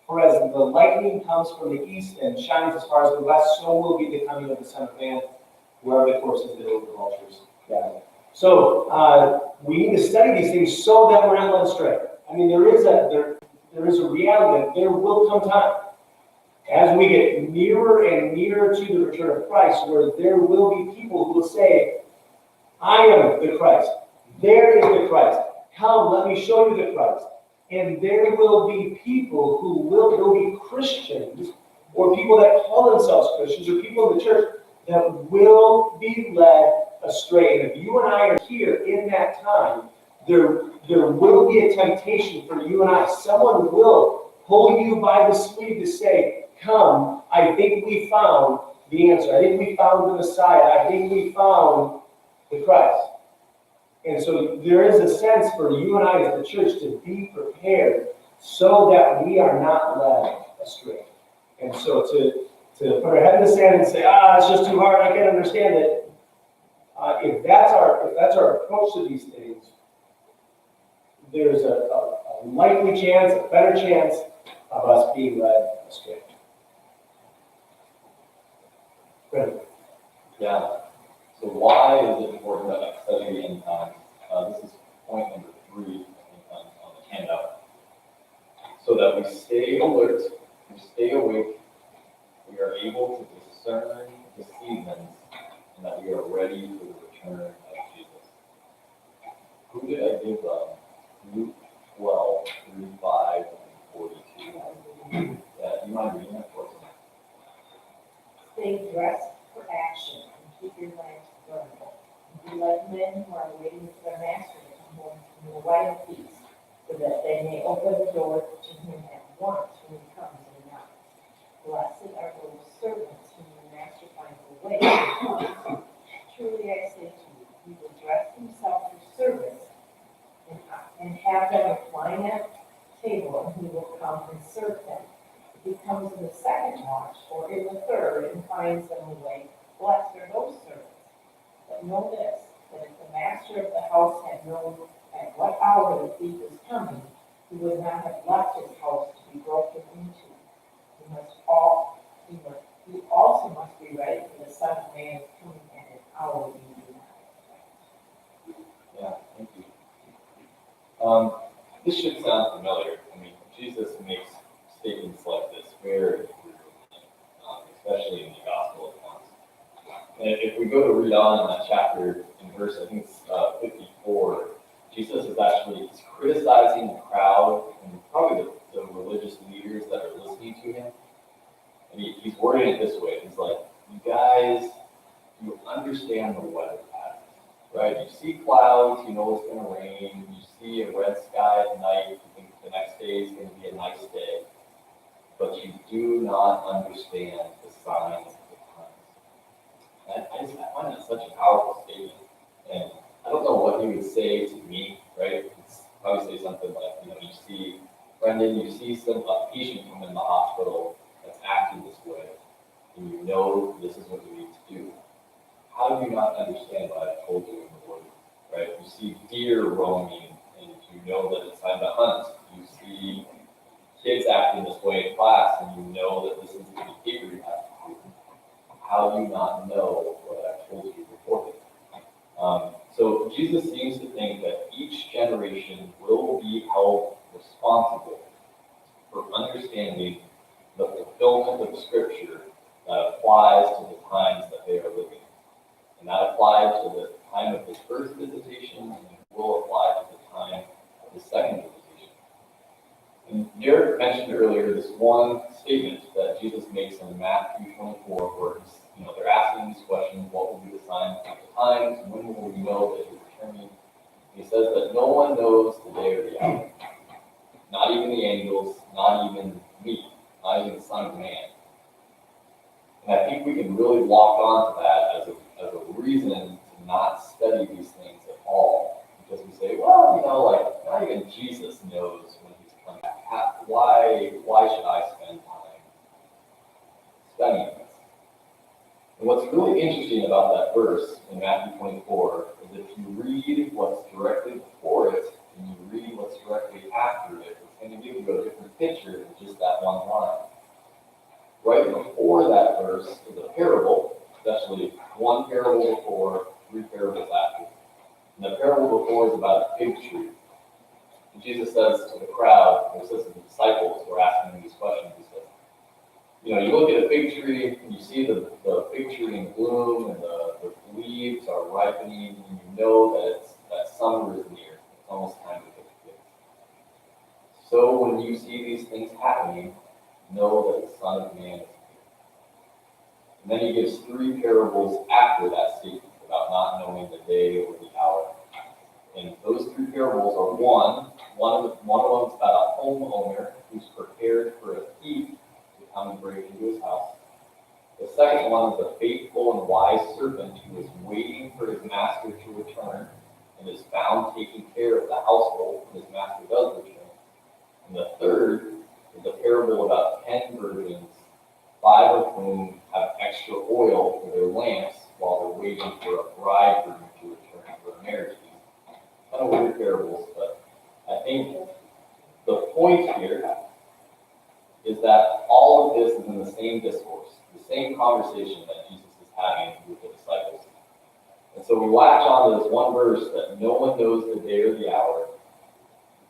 For as the lightning comes from the east and shines as far as the west, so will be the coming of the Son of Man, wherever the course is, there will the vultures gather. So we need to study these things so that we're not led astray. I mean, there is a reality that there will come time, as we get nearer and nearer to the return of Christ, where there will be people who will say, I am the Christ. There is the Christ. Come, let me show you the Christ. And there will be people who will be Christians, or people that call themselves Christians, or people in the church that will be led astray. And if you and I are here in that time, there will be a temptation for you and I. Someone will pull you by the sleeve to say, come, I think we found the answer. I think we found the Messiah. I think we found the Christ. And so there is a sense for you and I as the church to be prepared so that we are not led astray. And so to put our head in the sand and say, it's just too hard, I can't understand it. If that's our approach to these things, there's a likely chance, a better chance of us being led astray. Good. Yeah. So why is it important to study the end times? This is point number 3, I think, on the handout. So that we stay alert, we stay awake, we are able to discern the seasons, and that we are ready for the return of Jesus. Who did I give Luke 12, 35, and 42? Yeah, you mind reading that for us? Stay dressed for action and keep your lamps burning. Be like men who are waiting for their master to come home from the wedding feast, so that they may open the door to him at once when he comes and knocks. Blessed are those servants whom the master finds awake and comes. Truly I say to you, he will dress himself for service and have them recline at table, and he will come and serve them. If he comes in the second watch or in the third and finds them awake, blessed are those servants. But know this, that if the master of the house had known at what hour the thief was coming, he would not have left his house to be broken into. He also must be ready for the Son of Man coming at an hour you do not expect. Yeah, thank you. This should sound familiar. I mean, Jesus makes statements like this very frequently, especially in the gospel accounts. And if we go to read on in that chapter, in verse, I think it's 54, Jesus is actually criticizing the crowd and probably the religious leaders that are listening to him. And he's wording it this way. He's like, you guys, you understand the weather patterns, right? You see clouds, you know it's going to rain. You see a red sky at night, you think the next day is going to be a nice day. But you do not understand the signs of the times. And I find that such a powerful statement. And I don't know what he would say to me, right? It's probably say something like, you see, Brendan, you see a patient come in the hospital that's acting this way, and you know this is what you need to do. How do you not understand what I told you in the word, right? You see deer roaming, and you know that it's time to hunt. You see kids acting this way in class, and you know that this is the behavior you have to do. How do you not know what I told you before? So Jesus seems to think that each generation will be held responsible for understanding the fulfillment of Scripture that applies to the times that they are living. And that applies to the time of his first visitation, and it will apply to the time of his second visitation. And Derek mentioned earlier this one statement that Jesus makes in Matthew 24, where they're asking these questions: what will be the signs of the times? When will we know that he's returning? He says that no one knows the day or the hour. not even the angels, not even me, not even the Son of Man. And I think we can really lock on to that as a reason to not study these things at all. Because we say, well, like, not even Jesus knows when he's coming back. Why should I spend time studying this? And what's really interesting about that verse in Matthew 24 is if you read what's directly before it and you read what's directly after it, it's going to give you a different picture than just that one line. Right before that verse is a parable, especially one parable before, 3 parables after. And the parable before is about a fig tree. And Jesus says to the crowd, or says to the disciples who are asking him these questions, he says, you look at a fig tree, and you see the fig tree in bloom, and the leaves are ripening, and you know that summer is near. It's almost time to pick figs. So when you see these things happening, know that the Son of Man is here. And then he gives 3 parables after that statement about not knowing the day or the hour. And those 3 parables are one of them is about a homeowner who's prepared for a thief to come and break into his house. The second one is a faithful and wise servant who is waiting for his master to return and is found taking care of the household when his master does return. And the third is a parable about 10 virgins, 5 of whom have extra oil for their lamps while they're waiting for a bridegroom to return for a marriage feast. Kind of weird parables, but I think the point here is that all of this is in the same discourse, the same conversation that Jesus is having with the disciples. And so we latch on to this one verse that no one knows the day or the hour,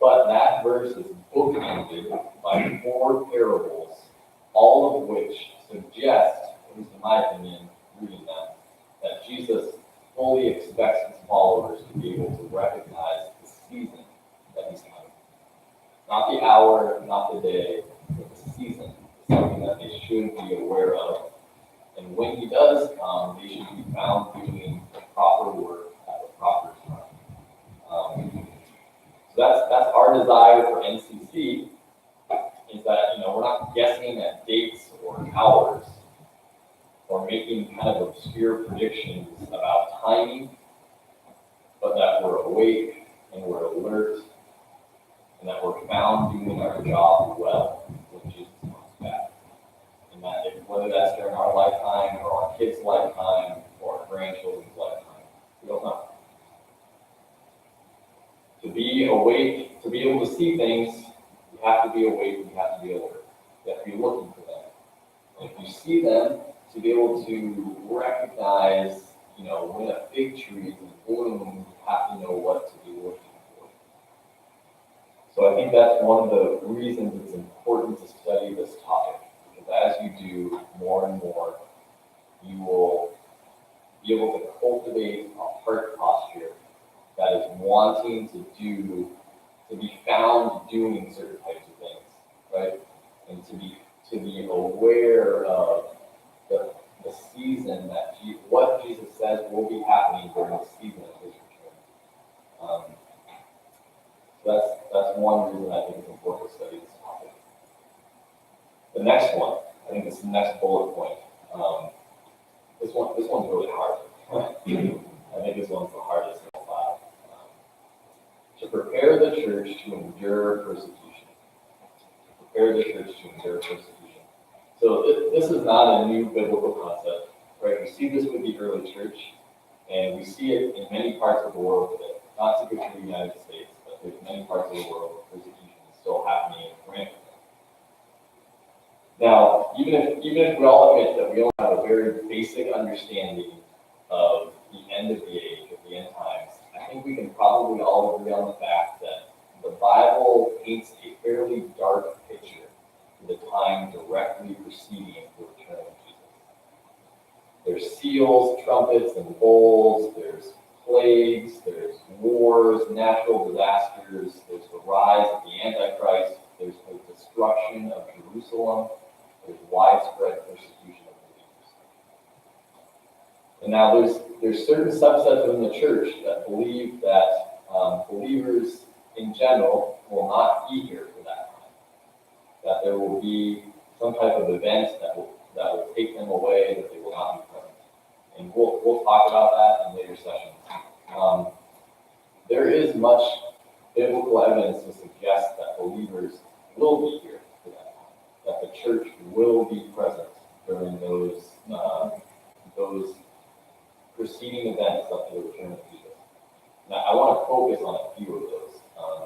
but that verse is bookended by 4 parables, all of which suggest, at least in my opinion, reading them, that Jesus fully expects his followers to be able to recognize the season that he's coming. Not the hour, not the day, but the season is something that they should be aware of. And when he does come, they should be found doing the proper work at the proper time. So that's our desire for NCC, is that, we're not guessing at dates or hours or making kind of obscure predictions about timing, but that we're awake and we're alert and that we're found doing our job well when Jesus comes back. And that whether that's during our lifetime or our kids' lifetime or our grandchildren's lifetime, we don't know. To be awake, to be able to see things, you have to be awake and you have to be alert. You have to be looking for them. And if you see them, to be able to recognize, when a fig tree is in bloom, you have to know what to be looking for. So I think that's one of the reasons it's important to study this topic, because as you do more and more, you will be able to cultivate a heart posture that is wanting to be found doing certain types of things, right? And to be aware of the season that what Jesus says will be happening during the season of his return. So that's one reason I think it's important to study this topic. The next one, I think this is the next bullet point. This one's really hard. I think this one's the hardest of the five. To prepare the church to endure persecution. To prepare the church to endure persecution. So this is not a new biblical concept, right? We see this with the early church, and we see it in many parts of the world today. Not to go to the United States, but there's many parts of the world where persecution is still happening rampantly. Now, even if we all admit that we all have a very basic understanding of the end of the age, of the end times, I think we can probably all agree on the fact that the Bible paints a fairly dark picture of the time directly preceding the return of Jesus. There's seals, trumpets, and bowls, there's plagues, there's wars, natural disasters, there's the rise of the Antichrist, there's the destruction of Jerusalem, there's widespread persecution of believers. And now there's certain subsets within the church that believe that believers in general will not be here for that there will be some type of event that will take them away, that they will not be present. And we'll talk about that in later sessions. There is much biblical evidence to suggest that believers will be here for that time, that the church will be present during those preceding events up to the return of Jesus. Now, I want to focus on a few of those.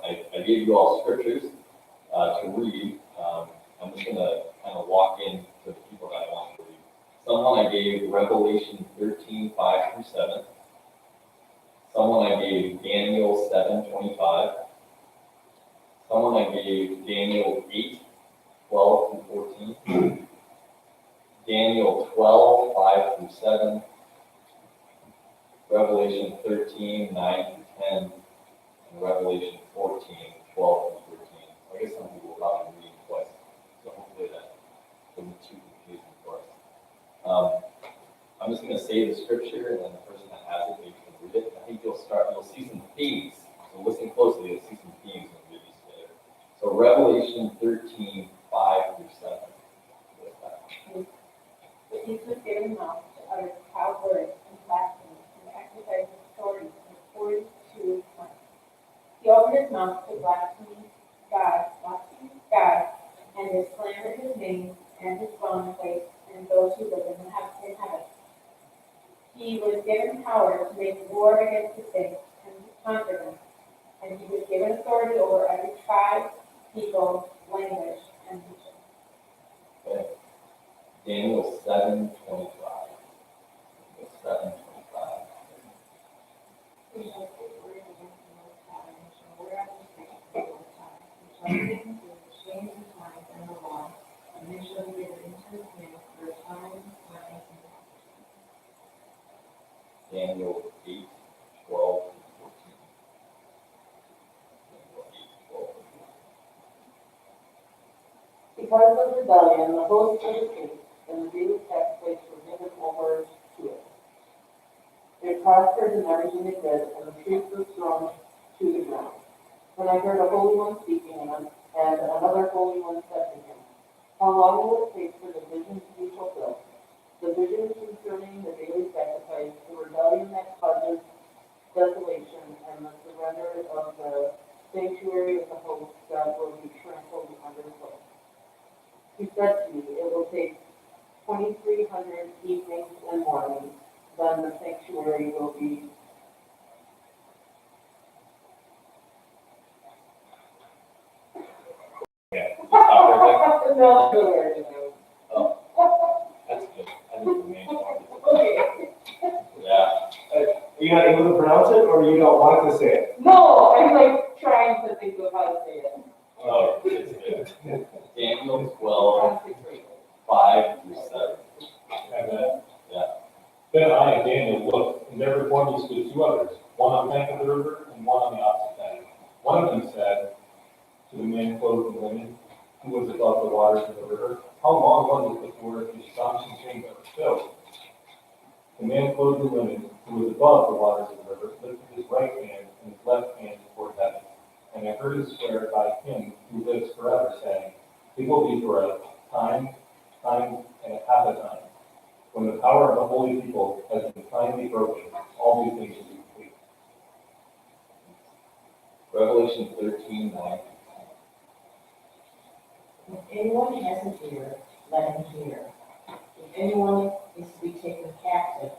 I gave you all scriptures to read. I'm just going to kind of walk into the people that I want to read. Someone I gave Revelation 13, 5 through 7. Someone I gave Daniel 7:25. Someone I gave Daniel 8, 12 through 14. Daniel 12, 5 through 7. Revelation 13, 9 through 10. And Revelation 14, 12 through 13. I guess some people will probably read twice. So hopefully that isn't too confusing for us. I'm just going to say the scripture, and then the person that has it, maybe can read it. I think you'll see some themes. So listen closely, you'll see some themes when we read these together. So Revelation 13, 5 through 7. But he was given mouth to utter proud words and blasphemies and exercise authority for 42 months. He opened his mouth to blaspheme God, and to slander his name and his dwelling place and those who live in heaven. He was given power to make war against the saints and to conquer them, and he was given authority over every tribe, people, language, and nation. Okay. Daniel 7:25. Daniel 7:25. Daniel 8, 12 through 14. Daniel 8, 12 through 14. Because of rebellion, the host of the king and the daily sacrifice were given over to it. It prospered in everything it did, and the truth was thrown to the ground. Then I heard a holy one speaking, and another holy one said to him, how long will it take for the vision to be fulfilled? The vision concerning the daily sacrifice, the rebellion that causes desolation, and the surrender of the sanctuary of the host that will be trampled underfoot. He said to me, it will take 2,300 evenings and mornings, then the sanctuary will be Okay, stop right there. no, Oh, that's good. I think the main one. okay. Yeah. Are you not able to pronounce it, or you don't want to say it? No, I'm like trying to think of how to say it. Oh, it's good. Daniel 12, 5 through 7. And then, Yeah. then I, Daniel, looked, and there before me stood two others, one on the bank of the river and one on the opposite bank. One of them said to the man clothed in linen, who was above the waters of the river, how long was it before the astonishing things that were filled? The man clothed in linen, who was above the waters of the river, lifted his right hand and his left hand toward heaven. And I heard him swear by him who lives forever, saying, it will be for a time, and a half a time. When the power of the holy people has been finally broken, all these things will be complete. Revelation 13, 9. If anyone has an ear, let him hear. If anyone is to be taken captive,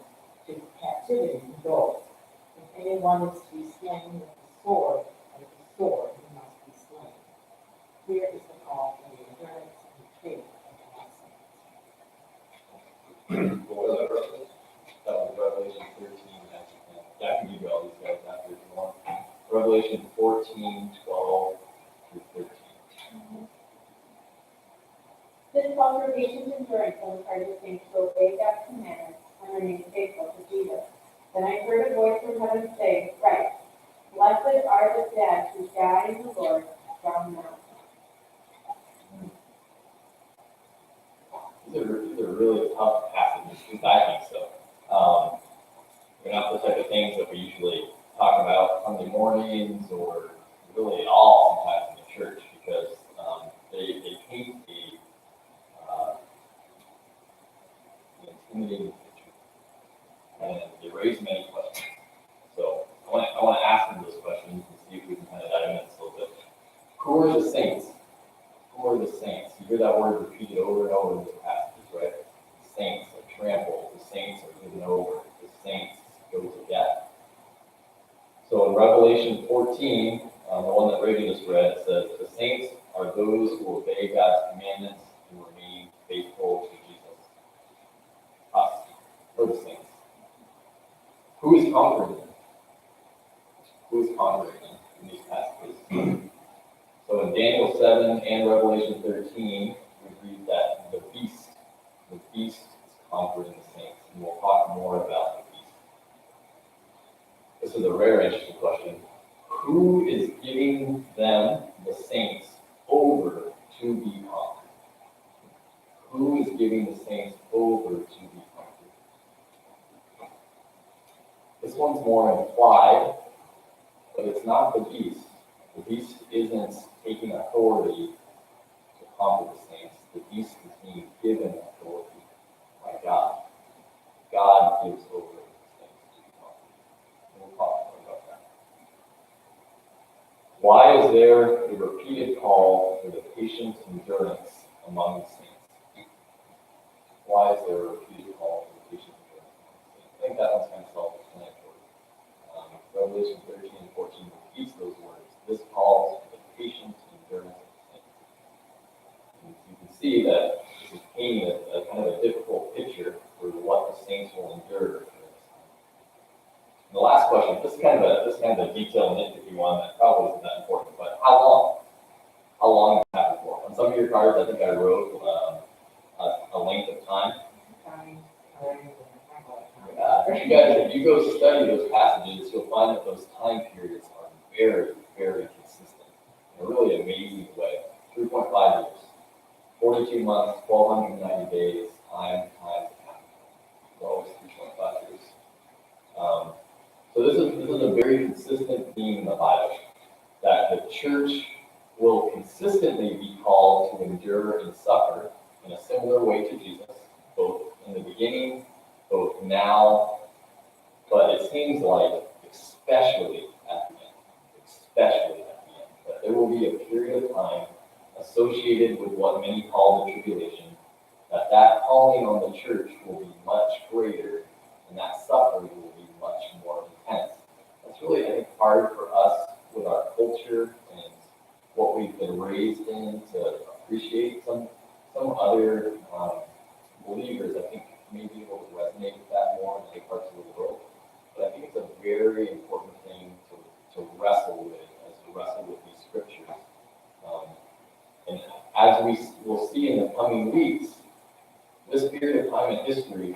to captivity, go. If anyone is to be slain with the sword, he must be slain. Here is the call for the endurance and faith of the saints. What was that verse? That was Revelation 13, 9 through 10. Yeah, I can give you all these guys after if you want. Revelation 14, 12 through 13. This calls for patient endurance on the part of the saints to obey God's commandments and remain faithful to Jesus. Then I heard a voice from heaven say, right, blessed are the dead who die in the Lord from now. These are really tough passages, at least I think so. They're not the type of things that we usually talk about Sunday mornings or really at all sometimes in the church because they paint a and they raise many questions. So I want to ask them those questions and see if we can kind of dive in this a little bit. Who are the saints? Who are the saints? You hear that word repeated over and over in this passage, right? The saints are trampled, the saints are given over, the saints go to death. So in Revelation 14, the one that Reagan just read, says, the saints are those who obey God's commandments and remain faithful to Jesus. Us, we're the saints. Who is conquering them? Who is conquering them in these passages? So in Daniel 7 and Revelation 13, we read that the beast is conquering the saints. And we'll talk more about the beast. This is a rare, interesting question. Who is giving them, the saints, over to be conquered? Who is giving the saints over to be conquered? This one's more implied, but it's not the beast. The beast isn't taking authority to conquer the saints. The beast is being given authority by God. God gives over the saints to be conquered. And we'll talk more about that. Why is there a repeated call for the patient endurance among the saints? Why is there a repeated call for the patient endurance among the saints? I think that one's kind of self-explanatory. Revelation 13 and 14 repeats those words. This calls for the patient endurance of the saints. And you can see that this is painting a kind of a difficult picture for what the saints will endure during this time. And the last question, this is kind of a detailed nitpicky one that probably isn't that important, but how long? How long does it happen for? On some of your cards, I think I wrote a length of time. If you go study those passages, you'll find that those time periods are very, very consistent in a really amazing way. 3.5 years, 42 months, 1,290 days, time. It's always 3.5 years. So this is a very consistent theme in the Bible, that the church will consistently be called to endure and suffer in a similar way to Jesus, both in the beginning, both now, but it seems like especially at the end, that there will be a period of time associated with what many call the tribulation, that calling on the church will be much greater, and that suffering will be much more intense. That's really, I think, hard for us with our culture and what we've been raised in to appreciate. Some other believers, I think, may be able to resonate with that more in other parts of the world. But I think it's a very important thing to wrestle with, as to wrestle with these scriptures. And as we will see in the coming weeks, this period of time in history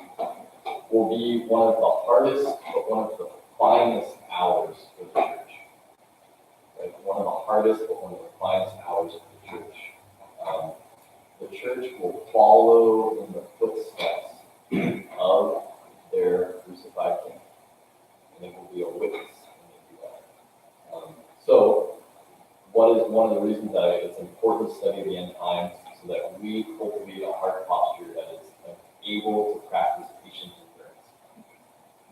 will be one of the hardest, but one of the finest hours for the church. Right? One of the hardest, but one of the finest hours for the church. The church will follow in the footsteps of their crucified King, and it will be a witness when they do that. So, what is one of the reasons that it's important to study the end times, so that we cultivate a heart posture that is able to practice patient endurance.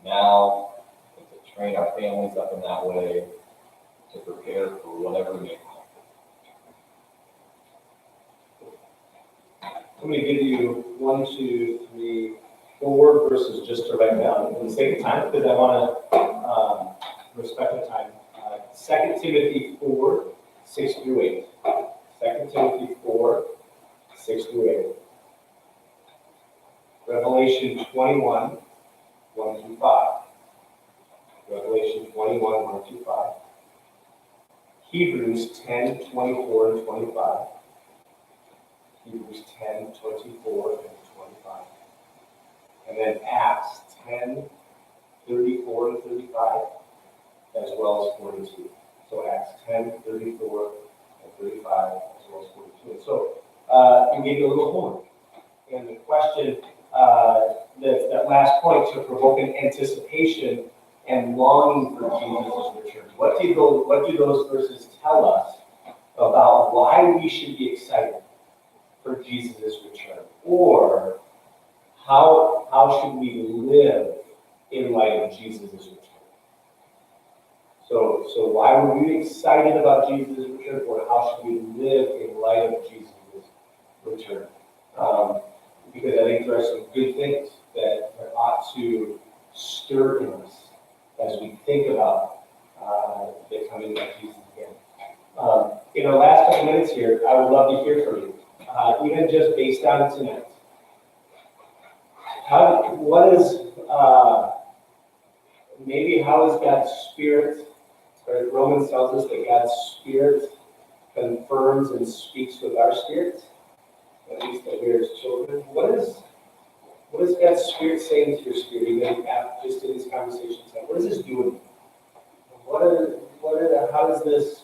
Now, and to train our families up in that way, to prepare for whatever may come. I'm going to give you 1, 2, 3, 4 verses just to write down for the sake of time, because I want to respect the time. 2 Timothy 4, 6 through 8. 2 Timothy 4, 6 through 8. Revelation 21, 1 through 5. Revelation 21, 1 through 5. Hebrews 10, 24 and 25. Hebrews 10, 24 and 25. And then Acts 10, 34 and 35, as well as 42. So Acts 10, 34 and 35, as well as 42. And so we gave you a little homework. And the question, that last point, to provoke an anticipation and longing for Jesus' return. What do those verses tell us about why we should be excited for Jesus' return? Or how should we live in light of Jesus' return. So why would we be excited about Jesus' return, or how should we live in light of Jesus' return? Because I think there are some good things that ought to stir in us as we think about the coming of Jesus again. In our last couple minutes here, I would love to hear from you, even just based on tonight. Maybe how is God's Spirit, or Romans tells us that God's Spirit confirms and speaks with our spirit, at least that we are His children. What is God's Spirit saying to your spirit, even just in these conversations? What is this doing? How does this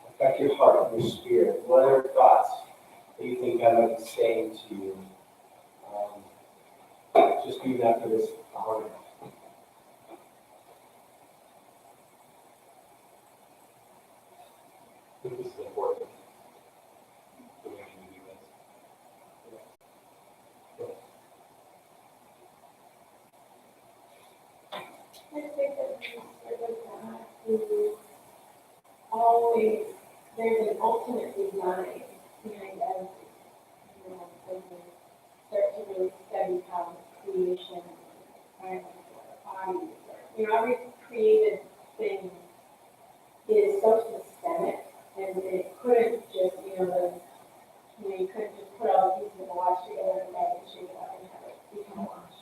affect your heart and your spirit? What are thoughts that you think God might be saying to you? Just even after this hour. I think this is important. So we need to do this. I think that we serve a God who always, there's an ultimate design behind everything. When we start to really study how creation, environment, bodies, every created thing is so systemic, and it couldn't just, you couldn't just put all the pieces of a watch together and make it shape it up and have it become a watch.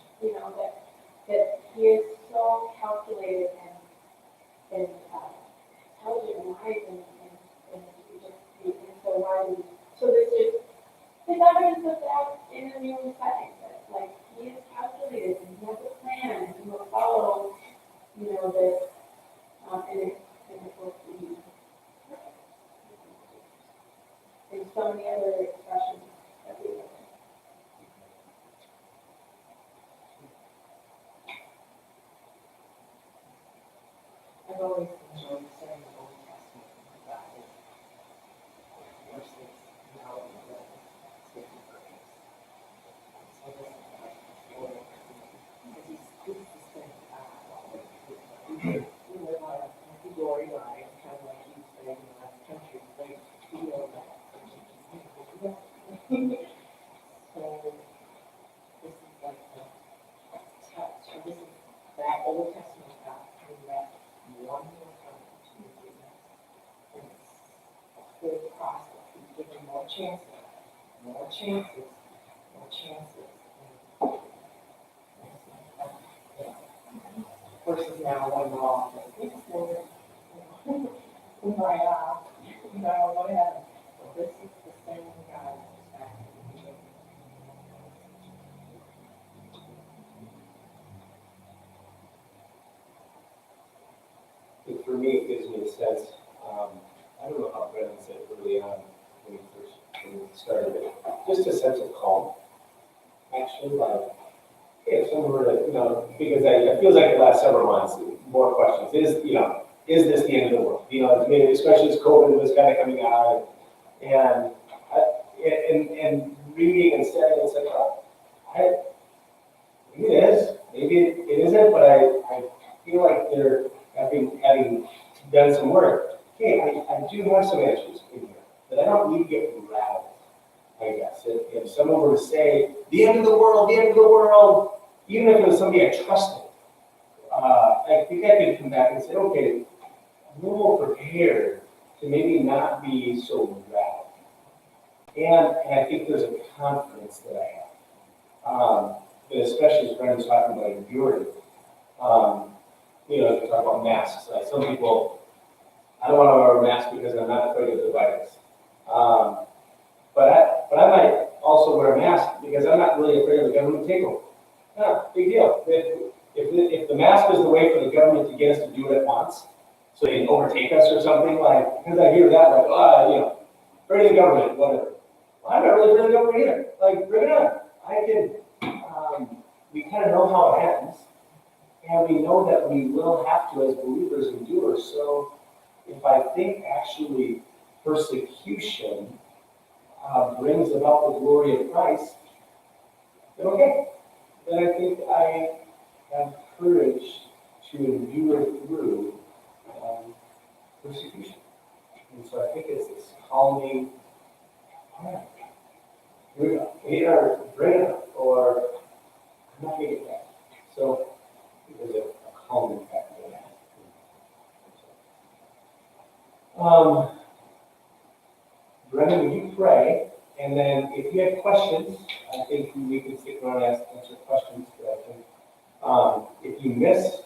That he is so calculated and intelligent and wise and so wise. So there's evidence of that in the new setting, that like he is calculated and he has a plan and he will follow, this, and it will be and so many other expressions that we have. I've always enjoyed studying the Old Testament about it. Versus now the different versions. So this is like because he's the same God. We live on a glory line, kind of like you say, in the country, they feel that. So this is like the text, or this is that Old Testament God coming back one more time to do that. And it's a whole process. He's giving more chances. Versus now when we're all like, this is what right off. What happened? So this is the same God who's back. For me, it gives me a sense, I don't know how Brennan said it early on when we started it, just a sense of calm. Actually, like, if someone were to, because it feels like the last several months, more questions. Is this the end of the world? Especially as COVID was kind of coming out, and reading and studying, it's like, maybe it is, maybe it isn't, but I feel like having done some work, hey, I do have some answers in here, but I don't need to get rattled, I guess. If someone were to say, the end of the world, even if it was somebody I trusted, I think I could come back and say, okay, I'm a little prepared to maybe not be so rattled. And I think there's a confidence that I have, but especially as Brendan's talking about enduring. If we talk about masks, like some people, I don't want to wear a mask because I'm not afraid of the virus. But I might also wear a mask because I'm not really afraid of the government takeover. No, big deal. If the mask is the way for the government to get us to do what it wants, so they can overtake us or something, like, because I hear that, like, afraid of the government, whatever. Well, I'm not really afraid of the government either. Like, bring it on. We kind of know how it happens. And we know that we will have to, as believers, endure. So if I think actually persecution brings about the glory of Christ, then okay. then I think I have courage to endure through persecution. And so I think it's this calming, all right, here we go. Either bring it up or I'm not gonna get that. So there's a calming factor in that. Brendan, will you pray? And then if you have questions, I think we can stick around and answer questions. But I think, if you miss,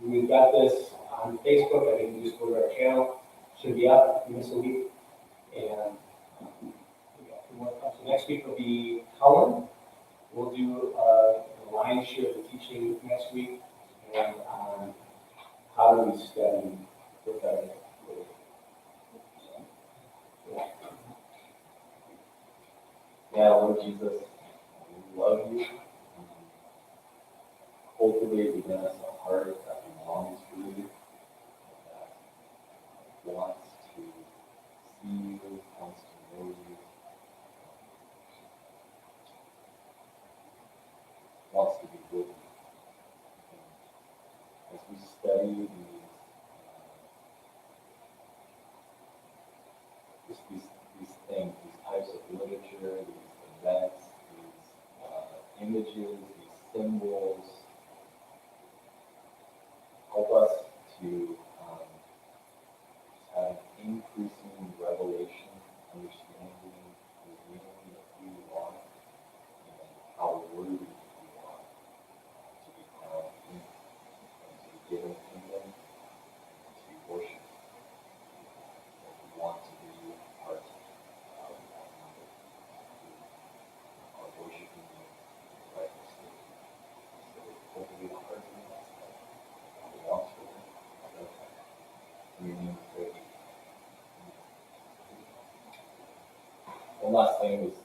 we've got this on Facebook. I think you just go to our channel. Should be up if you miss a week. And we got 2 more questions. Next week will be Cullen. We'll do the lion's share of the teaching next week. And how do we study prophetic word. Yeah, Lord Jesus, we love you. Cultivate within us a heart that longs for you, that wants to see you, wants to know you, wants to be with you. As we study these things, these types of literature, these events, these images, these symbols, help us to have increasing revelation, understanding, revealing of who you are and how worthy you are to be crowned king, and to be given a kingdom, and to be worshipped. We want to be part of that number. Are worshiping you righteously. So cultivate a heart in us that belongs to you. In your name we pray. One last thing is,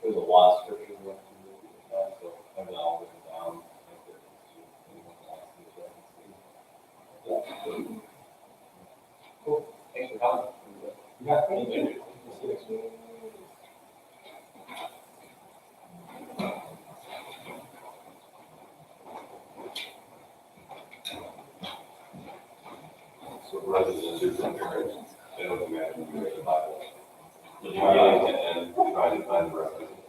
there's a lot of scriptures we have to do with that, so I have it all written down. I think that anyone wants to check and see. Cool. Thanks for coming. Yeah, thank you. See you next week. So rather than do some marriage, I don't imagine you read the Bible. Beginning to end, trying to find the reference.